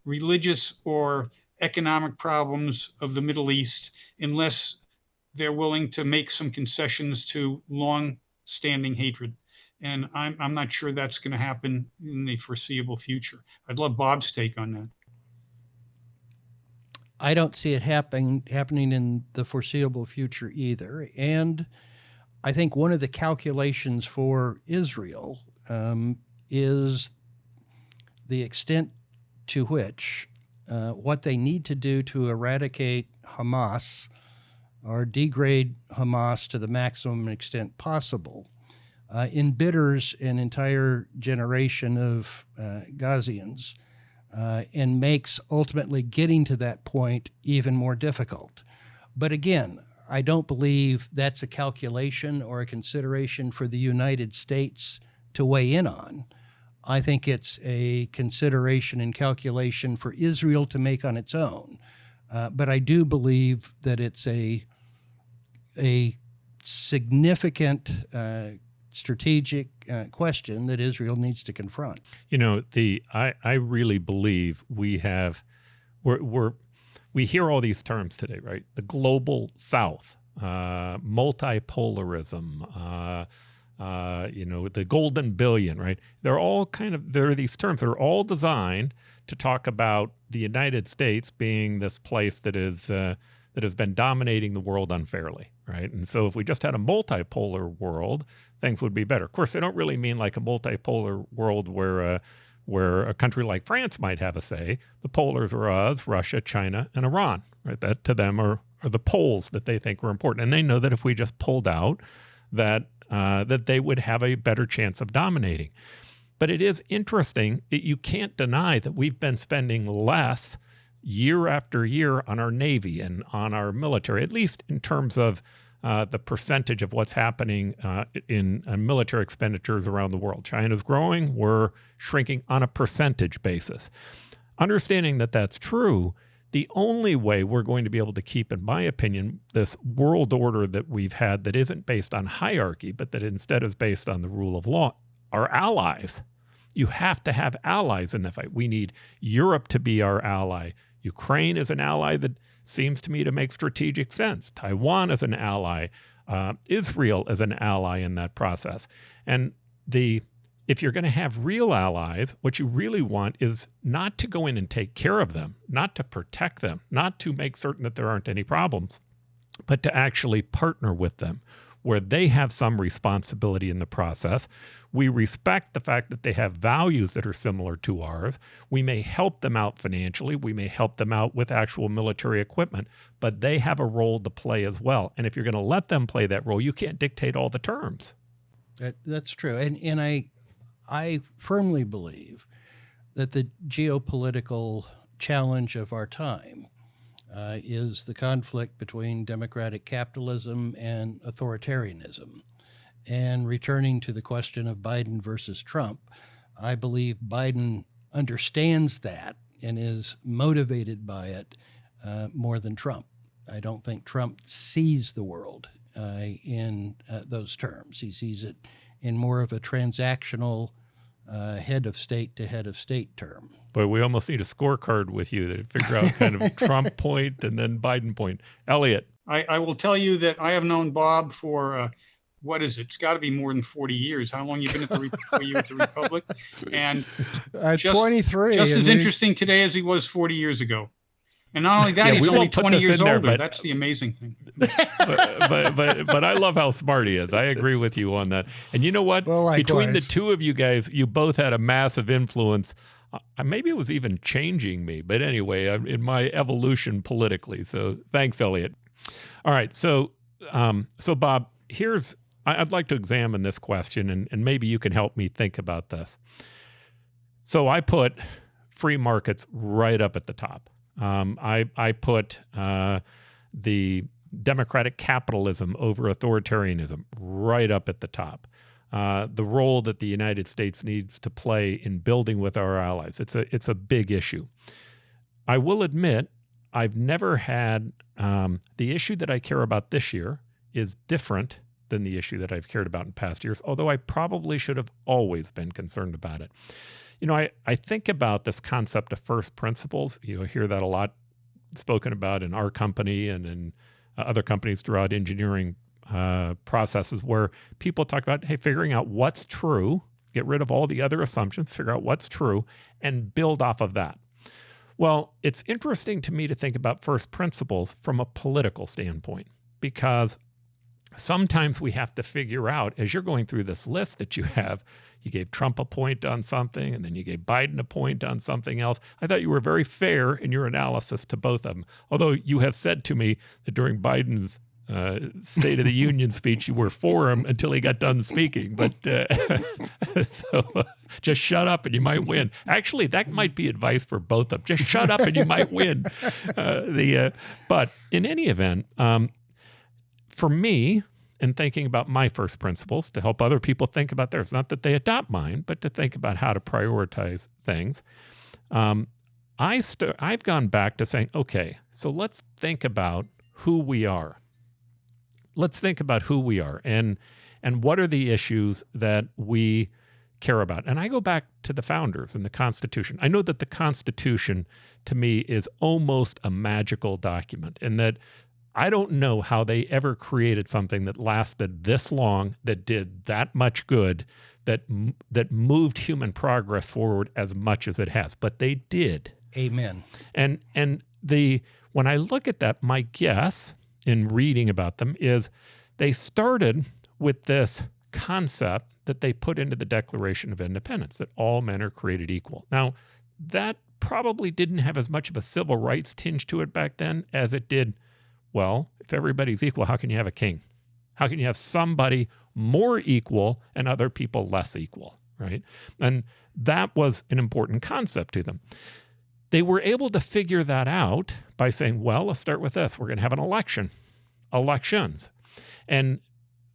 religious or economic problems of the Middle East unless they're willing to make some concessions to long-standing hatred. And I'm not sure that's going to happen in the foreseeable future. I'd love Bob's take on that. I don't see it happening in the foreseeable future either. And I think one of the calculations for Israel is the extent to which what they need to do to eradicate Hamas or degrade Hamas to the maximum extent possible embitters an entire generation of Gazians and makes ultimately getting to that point even more difficult. But again, I don't believe that's a calculation or a consideration for the United States to weigh in on. I think it's a consideration and calculation for Israel to make on its own. But I do believe that it's a significant strategic question that Israel needs to confront. You know, I really believe we hear all these terms today, right? The global South, multipolarism, the golden billion, right? There are these terms that are all designed to talk about the United States being this place that has been dominating the world unfairly, right? And so if we just had a multipolar world, things would be better. Of course, they don't really mean like a multipolar world where a country like France might have a say. The polars are us, Russia, China, and Iran, right? That to them are the poles that they think are important. And they know that if we just pulled out, that they would have a better chance of dominating. But it is interesting that you can't deny that we've been spending less year after year on our Navy and on our military, at least in terms of the percentage of what's happening in military expenditures around the world. China's growing, we're shrinking on a percentage basis. Understanding that that's true, the only way we're going to be able to keep, in my opinion, this world order that we've had that isn't based on hierarchy, but that instead is based on the rule of law, are allies. You have to have allies in the fight. We need Europe to be our ally. Ukraine is an ally that seems to me to make strategic sense. Taiwan is an ally. Israel is an ally in that process. And if you're going to have real allies, what you really want is not to go in and take care of them, not to protect them, not to make certain that there aren't any problems, but to actually partner with them, where they have some responsibility in the process. We respect the fact that they have values that are similar to ours. We may help them out financially. We may help them out with actual military equipment, but they have a role to play as well. And if you're going to let them play that role, you can't dictate all the terms. That's true. And I firmly believe that the geopolitical challenge of our time is the conflict between democratic capitalism and authoritarianism. And returning to the question of Biden versus Trump, I believe Biden understands that and is motivated by it more than Trump. I don't think Trump sees the world in those terms. He sees it in more of a transactional head of state to head of state term. But we almost need a scorecard with you to figure out kind of Trump point and then Biden point. Elliott. I will tell you that I have known Bob for, what is it? It's got to be more than 40 years. How long you been at the Republic? And 23. Just as interesting today as he was 40 years ago. And not only that, he's only 20 years older. That's the amazing thing. but I love how smart he is. I agree with you on that. And you know what? Well, between the two of you guys, you both had a massive influence. Maybe it was even changing me. But anyway, in my evolution politically. So thanks, Elliott. All right. So Bob, I'd like to examine this question, and maybe you can help me think about this. So I put free markets right up at the top. I put the democratic capitalism over authoritarianism right up at the top. The role that the United States needs to play in building with our allies. It's a big issue. I will admit I've never had the issue that I care about this year is different than the issue that I've cared about in past years, although I probably should have always been concerned about it. You know, I think about this concept of first principles. You hear that a lot spoken about in our company and in other companies throughout engineering processes, where people talk about, hey, figuring out what's true, get rid of all the other assumptions, figure out what's true, and build off of that. Well, it's interesting to me to think about first principles from a political standpoint, because sometimes we have to figure out, as you're going through this list that you have, you gave Trump a point on something, and then you gave Biden a point on something else. I thought you were very fair in your analysis to both of them, although you have said to me that during Biden's State of the Union speech, you were for him until he got done speaking. But so just shut up and you might win. Actually, that might be advice for both of them. Just shut up and you might win. But in any event, for me, in thinking about my first principles to help other people think about theirs, not that they adopt mine, but to think about how to prioritize things, I've gone back to saying, okay, so let's think about who we are. Let's think about who we are and what are the issues that we care about. And I go back to the founders and the Constitution. I know that the Constitution, to me, is almost a magical document, and that I don't know how they ever created something that lasted this long, that did that much good, that moved human progress forward as much as it has. But they did. Amen. And when I look at that, my guess in reading about them is they started with this concept that they put into the Declaration of Independence, that all men are created equal. Now, that probably didn't have as much of a civil rights tinge to it back then as it did. Well, if everybody's equal, how can you have a king? How can you have somebody more equal and other people less equal, right? And that was an important concept to them. They were able to figure that out by saying, well, let's start with this. We're going to have an elections. And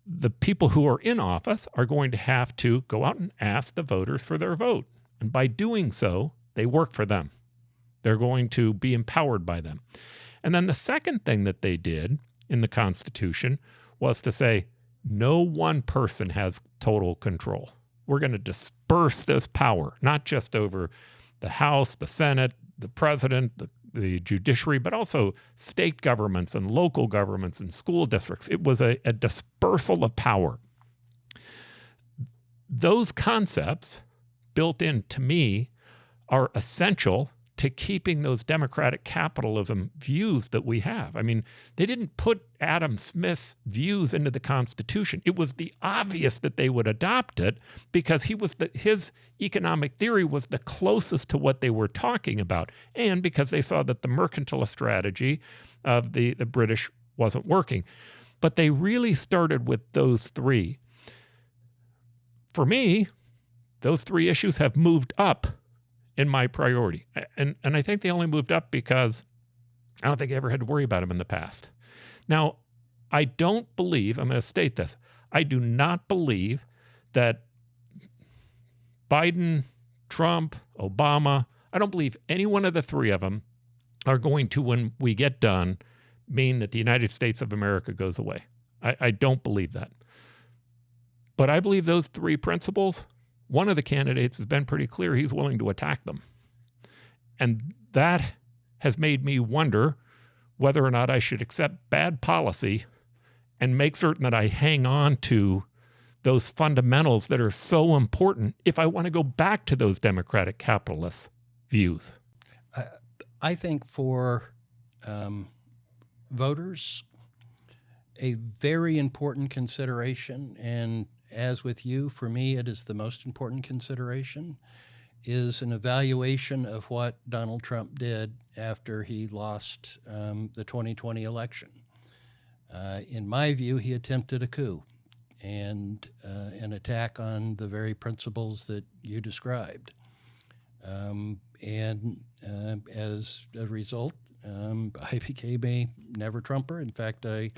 the people who are in office are going to have to go out and ask the voters for their vote. And by doing so, they work for them. They're going to be empowered by them. And then the second thing that they did in the Constitution was to say, no one person has total control. We're going to disperse this power, not just over the House, the Senate, the president, the judiciary, but also state governments and local governments and school districts. It was a dispersal of power. Those concepts built in, to me, are essential to keeping those democratic capitalism views that we have. I mean, they didn't put Adam Smith's views into the Constitution. It was the obvious that they would adopt it because his economic theory was the closest to what they were talking about, and because they saw that the mercantilist strategy of the British wasn't working. But they really started with those three. For me, those three issues have moved up in my priority. And I think they only moved up because I don't think I ever had to worry about them in the past. Now, I don't believe, I'm going to state this, I do not believe that Biden, Trump, Obama, I don't believe any one of the three of them are going to, when we get done, mean that the United States of America goes away. I don't believe that. But I believe those three principles, one of the candidates has been pretty clear he's willing to attack them. And that has made me wonder whether or not I should accept bad policy and make certain that I hang on to those fundamentals that are so important if I want to go back to those democratic capitalist views. I think for voters, a very important consideration, and as with you, for me, it is the most important consideration, is an evaluation of what Donald Trump did after he lost the 2020 election. In my view, he attempted a coup and an attack on the very principles that you described. As a result, I became a never Trumper. In fact, I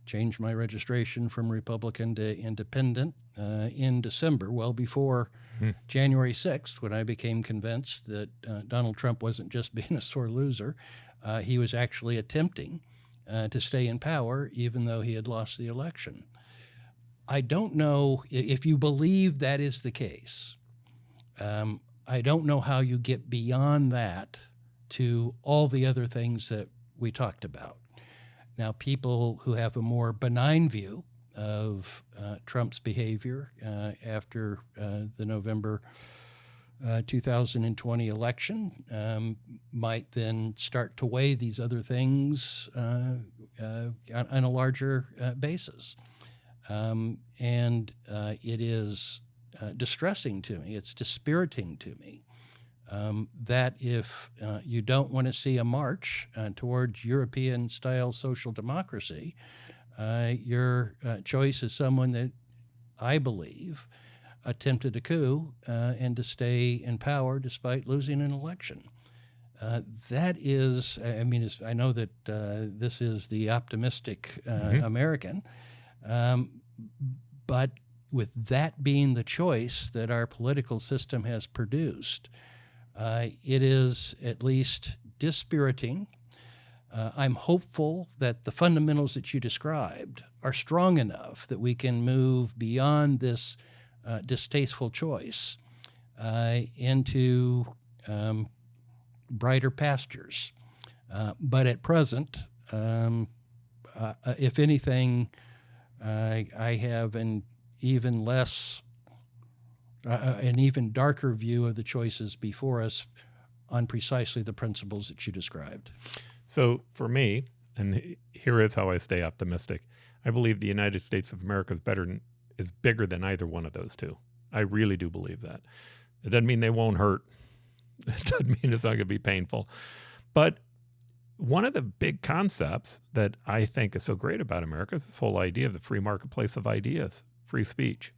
changed my registration from Republican to Independent in December, well before January 6th, when I became convinced that Donald Trump wasn't just being a sore loser. He was actually attempting to stay in power, even though he had lost the election. I don't know if you believe that is the case. I don't know how you get beyond that to all the other things that we talked about. Now, people who have a more benign view of Trump's behavior after the November 2020 election might then start to weigh these other things on a larger basis. It is distressing to me, it's dispiriting to me that if you don't want to see a march towards European-style social democracy, your choice is someone that I believe attempted a coup and to stay in power despite losing an election. That is, I mean, I know that this is the optimistic American, but with that being the choice that our political system has produced, it is at least dispiriting. I'm hopeful that the fundamentals that you described are strong enough that we can move beyond this distasteful choice into brighter pastures. But at present, if anything, I have an even darker view of the choices before us on precisely the principles that you described. So for me, and here is how I stay optimistic, I believe the United States of America is bigger than either one of those two. I really do believe that. It doesn't mean they won't hurt. It doesn't mean it's not going to be painful. But one of the big concepts that I think is so great about America is this whole idea of the free marketplace of ideas, free speech.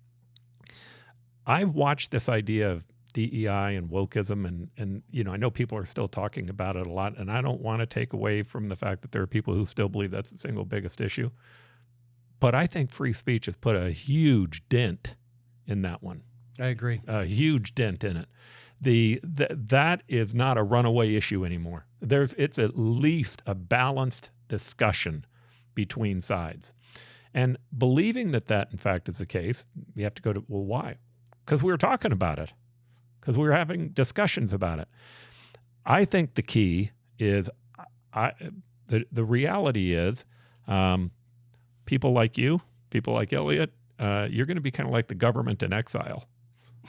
I've watched this idea of DEI and wokeism, and I know people are still talking about it a lot, and I don't want to take away from the fact that there are people who still believe that's the single biggest issue. But I think free speech has put a huge dent in that one. I agree. A huge dent in it. That is not a runaway issue anymore. It's at least a balanced discussion between sides. And believing that in fact is the case, we have to go to, well, why? Because we were talking about it. Because we were having discussions about it. I think the key is, the reality is, people like you, people like Elliott, you're going to be kind of like the government in exile.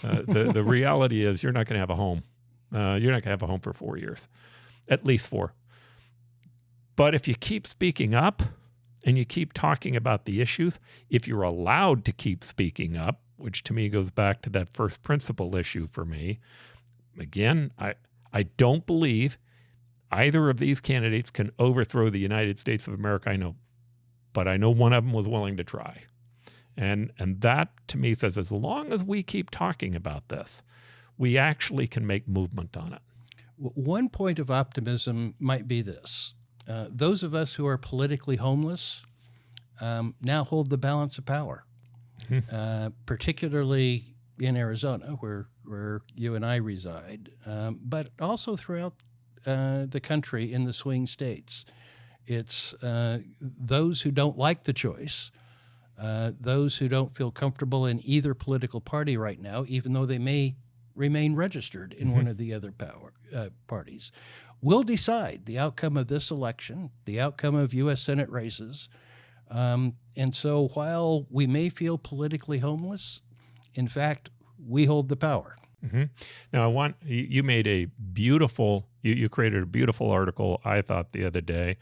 The reality is you're not going to have a home. You're not going to have a home for 4 years, at least 4. But if you keep speaking up and you keep talking about the issues, if you're allowed to keep speaking up, which to me goes back to that first principle issue for me, again, I don't believe either of these candidates can overthrow the United States of America. But I know one of them was willing to try. And that to me says, as long as we keep talking about this, we actually can make movement on it. One point of optimism might be this. Those of us who are politically homeless now hold the balance of power, particularly in Arizona, where you and I reside, but also throughout the country in the swing states. It's those who don't like the choice, those who don't feel comfortable in either political party right now, even though they may remain registered in one of the other parties, will decide the outcome of this election, the outcome of U.S. Senate races. And so while we may feel politically homeless, in fact, we hold the power. Now, you made a beautiful, you created a beautiful article, I thought, the other day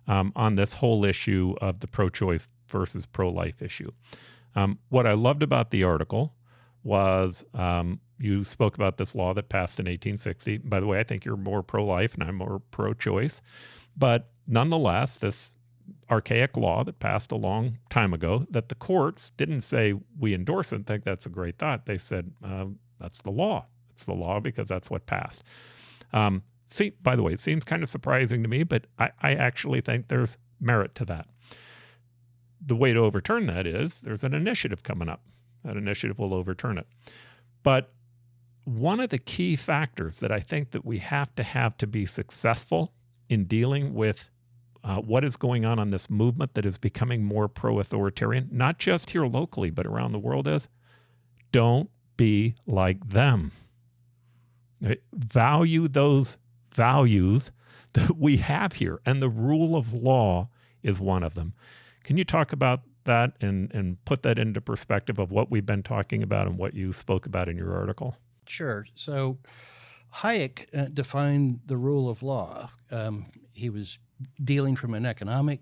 on this whole issue of the pro-choice versus pro-life issue. What I loved about the article was you spoke about this law that passed in 1860. By the way, I think you're more pro-life and I'm more pro-choice. But nonetheless, this archaic law that passed a long time ago, that the courts didn't say, we endorse it and think that's a great thought. They said, that's the law. It's the law because that's what passed. By the way, it seems kind of surprising to me, but I actually think there's merit to that. The way to overturn that is there's an initiative coming up. That initiative will overturn it. But one of the key factors that I think that we have to be successful in dealing with what is going on this movement that is becoming more pro-authoritarian, not just here locally, but around the world, is don't be like them. Right? Value those values that we have here, and the rule of law is one of them. Can you talk about that and put that into perspective of what we've been talking about and what you spoke about in your article? Sure. So Hayek defined the rule of law. He was dealing from an economic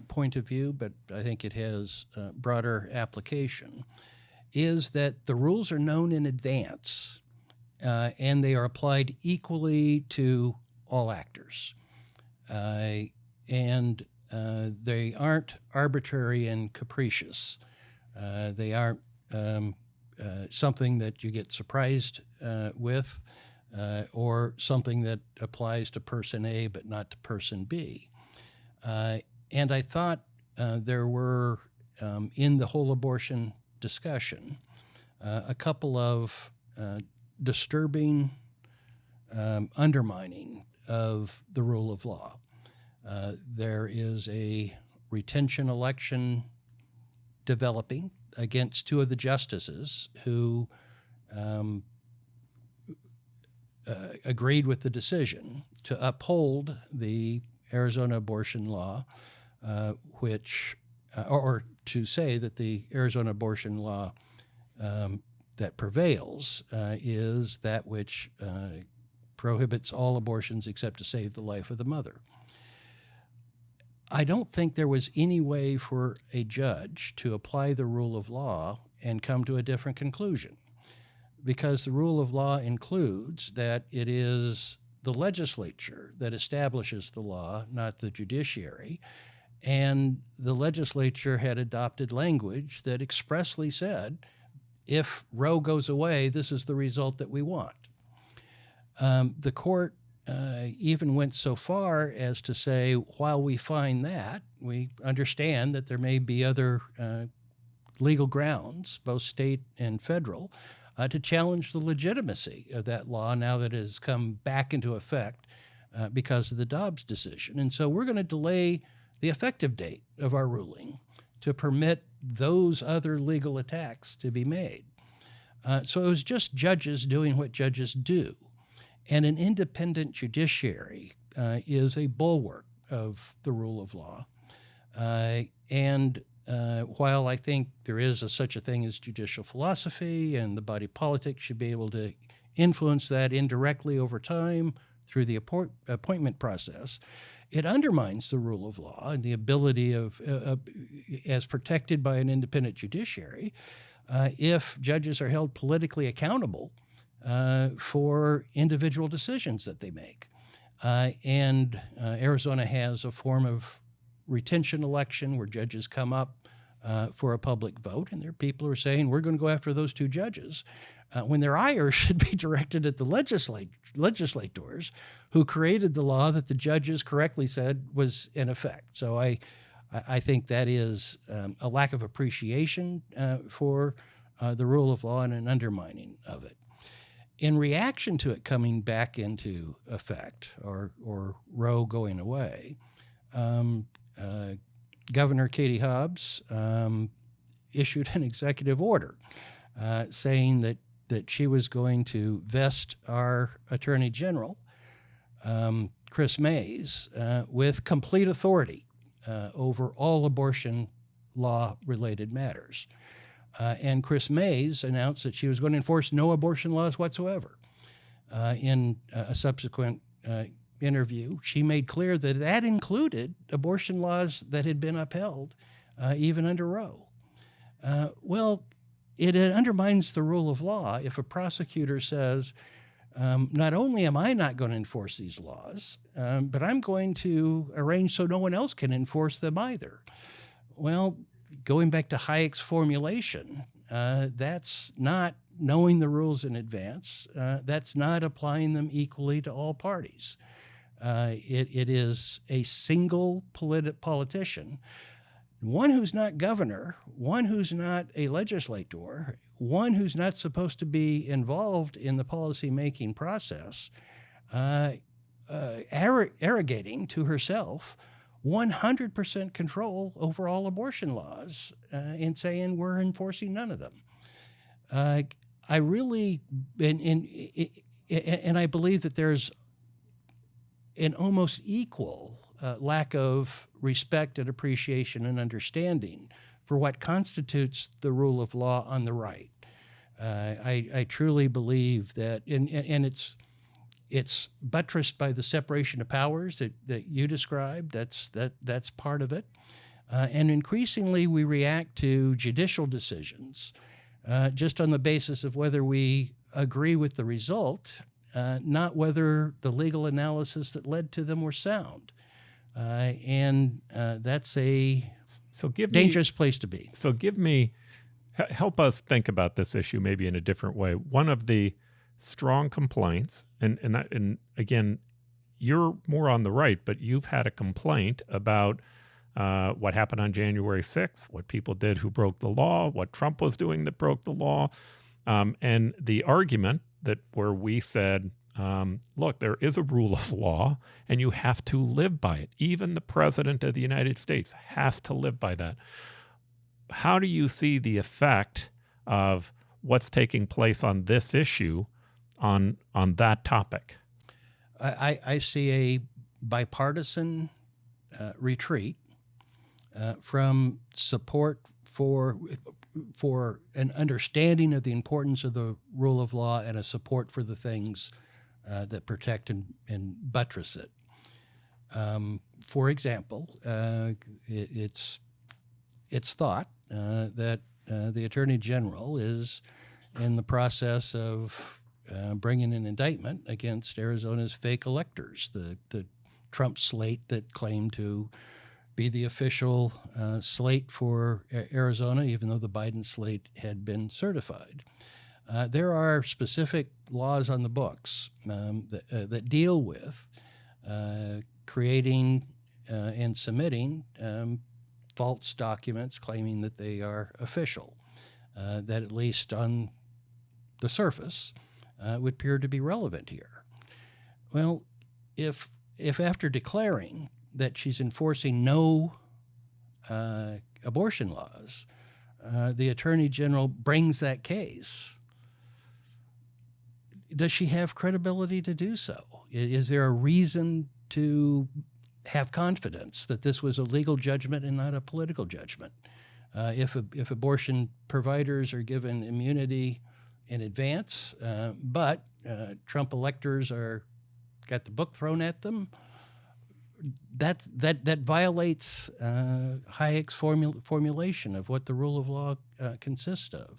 point of view, but I think it has broader application, is that the rules are known in advance and they are applied equally to all actors. And they aren't arbitrary and capricious. They aren't something that you get surprised with or something that applies to person A but not to person B. And I thought there were, in the whole abortion discussion, a couple of disturbing undermining of the rule of law. There is a retention election developing against two of the justices who agreed with the decision to uphold the Arizona abortion law, or to say that the Arizona abortion law that prevails is that which prohibits all abortions except to save the life of the mother. I don't think there was any way for a judge to apply the rule of law and come to a different conclusion, because the rule of law includes that it is the legislature that establishes the law, not the judiciary, and the legislature had adopted language that expressly said, if Roe goes away, this is the result that we want. The court even went so far as to say, while we find that, we understand that there may be other legal grounds, both state and federal, to challenge the legitimacy of that law now that it has come back into effect because of the Dobbs decision. And so we're going to delay the effective date of our ruling to permit those other legal attacks to be made. So it was just judges doing what judges do. And an independent judiciary is a bulwark of the rule of law. And while I think there is such a thing as judicial philosophy and the body politic should be able to influence that indirectly over time through the appointment process, it undermines the rule of law and the ability of, as protected by an independent judiciary, if judges are held politically accountable for individual decisions that they make. And Arizona has a form of retention election where judges come up for a public vote, and there are people who are saying, we're going to go after those two judges, when their ire should be directed at the legislators who created the law that the judges correctly said was in effect. So I think that is a lack of appreciation for the rule of law and an undermining of it. In reaction to it coming back into effect, or Roe going away, Governor Katie Hobbs issued an executive order saying that she was going to vest our Attorney General, Chris Mays, with complete authority over all abortion law-related matters. And Chris Mays announced that she was going to enforce no abortion laws whatsoever. In a subsequent interview, she made clear that that included abortion laws that had been upheld, even under Roe. Well, it undermines the rule of law if a prosecutor says, not only am I not going to enforce these laws, but I'm going to arrange so no one else can enforce them either. Well, going back to Hayek's formulation, that's not knowing the rules in advance. That's not applying them equally to all parties. It is a single politician, one who's not governor, one who's not a legislator, one who's not supposed to be involved in the policy-making process, arrogating to herself 100% control over all abortion laws and saying we're enforcing none of them. I really, and I believe that there's an almost equal lack of respect and appreciation and understanding for what constitutes the rule of law on the right. I truly believe that, and it's buttressed by the separation of powers that you described. That's part of it. And increasingly, we react to judicial decisions just on the basis of whether we agree with the result, not whether the legal analysis that led to them were sound. And that's a dangerous place to be. So help us think about this issue maybe in a different way. One of the strong complaints, and again, you're more on the right, but you've had a complaint about what happened on January 6th, what people did who broke the law, what Trump was doing that broke the law, and the argument that where we said, look, there is a rule of law and you have to live by it. Even the president of the United States has to live by that. How do you see the effect of what's taking place on this issue on that topic? I see a bipartisan retreat from support for an understanding of the importance of the rule of law and a support for the things that protect and buttress it. For example, it's thought that the Attorney General is in the process of bringing an indictment against Arizona's fake electors, the Trump slate that claimed to be the official slate for Arizona, even though the Biden slate had been certified. There are specific laws on the books that deal with creating and submitting false documents claiming that they are official, that at least on the surface would appear to be relevant here. Well, if after declaring that she's enforcing no abortion laws, the Attorney General brings that case, does she have credibility to do so? Is there a reason to have confidence that this was a legal judgment and not a political judgment? If abortion providers are given immunity in advance, but Trump electors got the book thrown at them. That violates Hayek's formulation of what the rule of law consists of.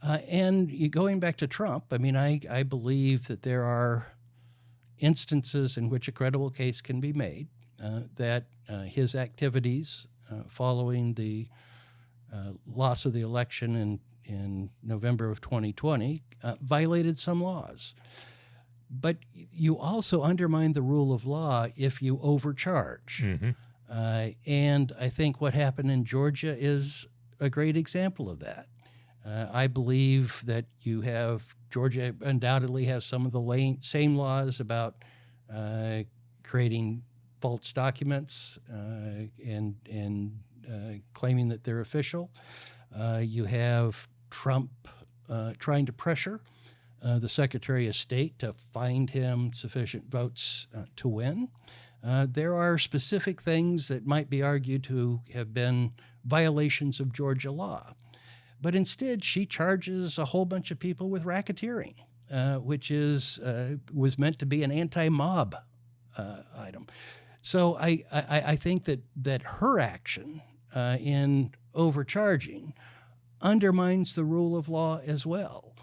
And going back to Trump, I mean, I believe that there are instances in which a credible case can be made that his activities following the loss of the election in November of 2020 violated some laws. But you also undermine the rule of law if you overcharge. Mm-hmm. And I think what happened in Georgia is a great example of that. I believe that Georgia undoubtedly has some of the same laws about creating false documents and claiming that they're official. You have Trump trying to pressure the Secretary of State to find him sufficient votes to win. There are specific things that might be argued to have been violations of Georgia law. But instead, she charges a whole bunch of people with racketeering, which was meant to be an anti-mob item. So I think that her action in overcharging undermines the rule of law as well.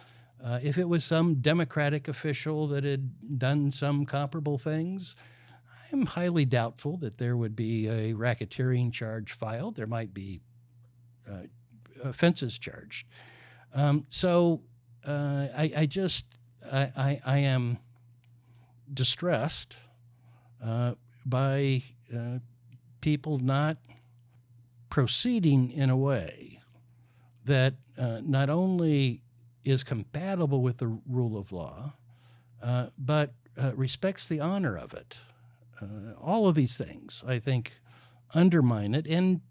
If it was some Democratic official that had done some comparable things, I'm highly doubtful that there would be a racketeering charge filed. There might be offenses charged. So I am distressed by people not proceeding in a way that not only is compatible with the rule of law, but respects the honor of it. All of these things, I think, undermine it and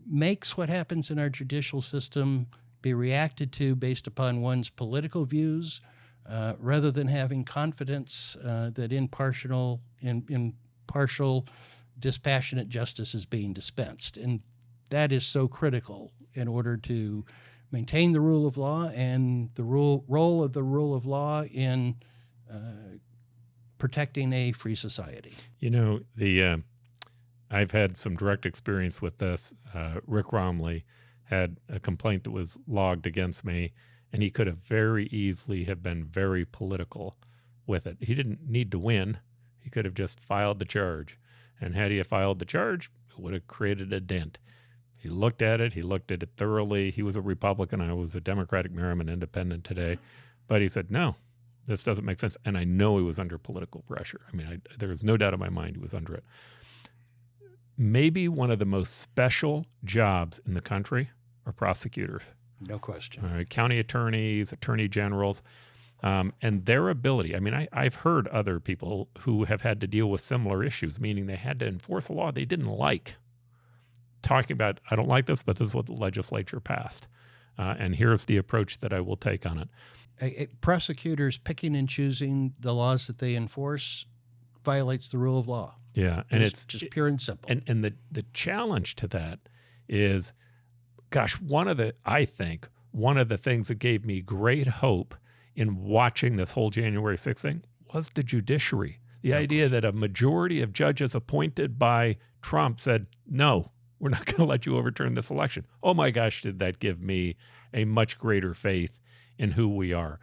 makes what happens in our judicial system be reacted to based upon one's political views, rather than having confidence that impartial, dispassionate justice is being dispensed. And that is so critical in order to maintain the rule of law and the role of the rule of law in protecting a free society. You know, I've had some direct experience with this. Rick Romley had a complaint that was logged against me, and he could have very easily have been very political with it. He didn't need to win. He could have just filed the charge. And had he filed the charge, it would have created a dent. He looked at it thoroughly. He was a Republican. I was a Democratic mayor. I'm an independent today. But he said, no, this doesn't make sense. And I know he was under political pressure. I mean, there's no doubt in my mind he was under it. Maybe one of the most special jobs in the country are prosecutors. No question. All right, county attorneys, attorney generals, and their ability. I mean, I've heard other people who have had to deal with similar issues, meaning they had to enforce a law they didn't like. Talking about, I don't like this, but this is what the legislature passed. And here's the approach that I will take on it. Prosecutors picking and choosing the laws that they enforce violates the rule of law. Yeah, and it's just pure and simple. And the challenge to that is, gosh, I think one of the things that gave me great hope in watching this whole January 6th thing was the judiciary. The idea that a majority of judges appointed by Trump said, no, we're not going to let you overturn this election. Oh my gosh, did that give me a much greater faith in who we are.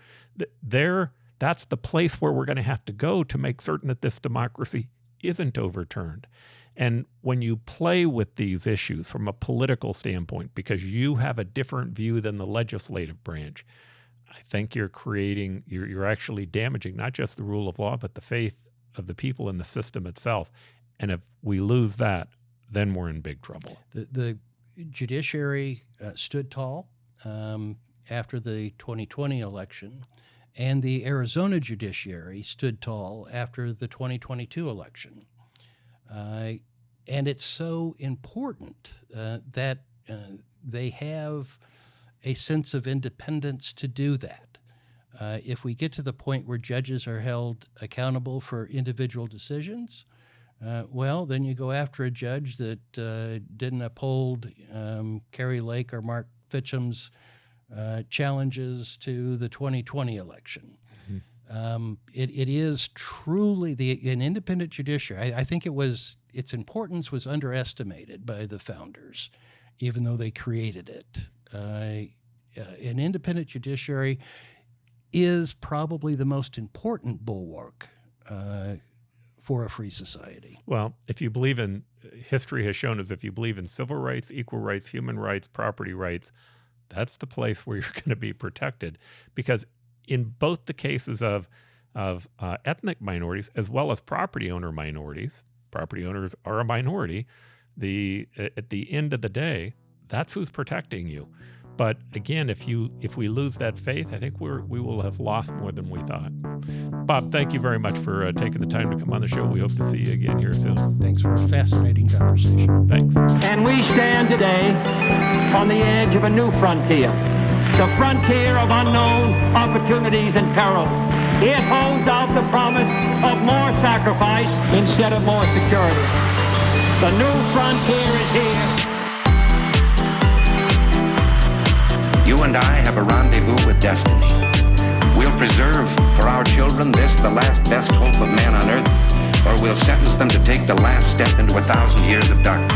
That's the place where we're going to have to go to make certain that this democracy isn't overturned. And when you play with these issues from a political standpoint, because you have a different view than the legislative branch, I think you're actually damaging not just the rule of law, but the faith of the people in the system itself. And if we lose that, then we're in big trouble. The judiciary stood tall after the 2020 election, and the Arizona judiciary stood tall after the 2022 election. And it's so important that they have a sense of independence to do that. If we get to the point where judges are held accountable for individual decisions, well, then you go after a judge that didn't uphold Carrie Lake or Mark Fitcham's challenges to the 2020 election. It is truly an independent judiciary. I think its importance was underestimated by the founders, even though they created it. An independent judiciary is probably the most important bulwark for a free society. Well, if you believe in, history has shown us, if you believe in civil rights, equal rights, human rights, property rights, that's the place where you're going to be protected. Because in both the cases of ethnic minorities as well as property owner minorities, property owners are a minority. At the end of the day, that's who's protecting you. But again, if we lose that faith, I think we will have lost more than we thought. Bob, thank you very much for taking the time to come on the show. We hope to see you again here soon. Thanks for a fascinating conversation. Thanks. And we stand today on the edge of a new frontier, the frontier of unknown opportunities and perils. It holds out the promise of more sacrifice instead of more security. The new frontier is here. You and I have a rendezvous with destiny. We'll preserve for our children this, the last best hope of man on earth, or we'll sentence them to take the last step into 1,000 years of darkness.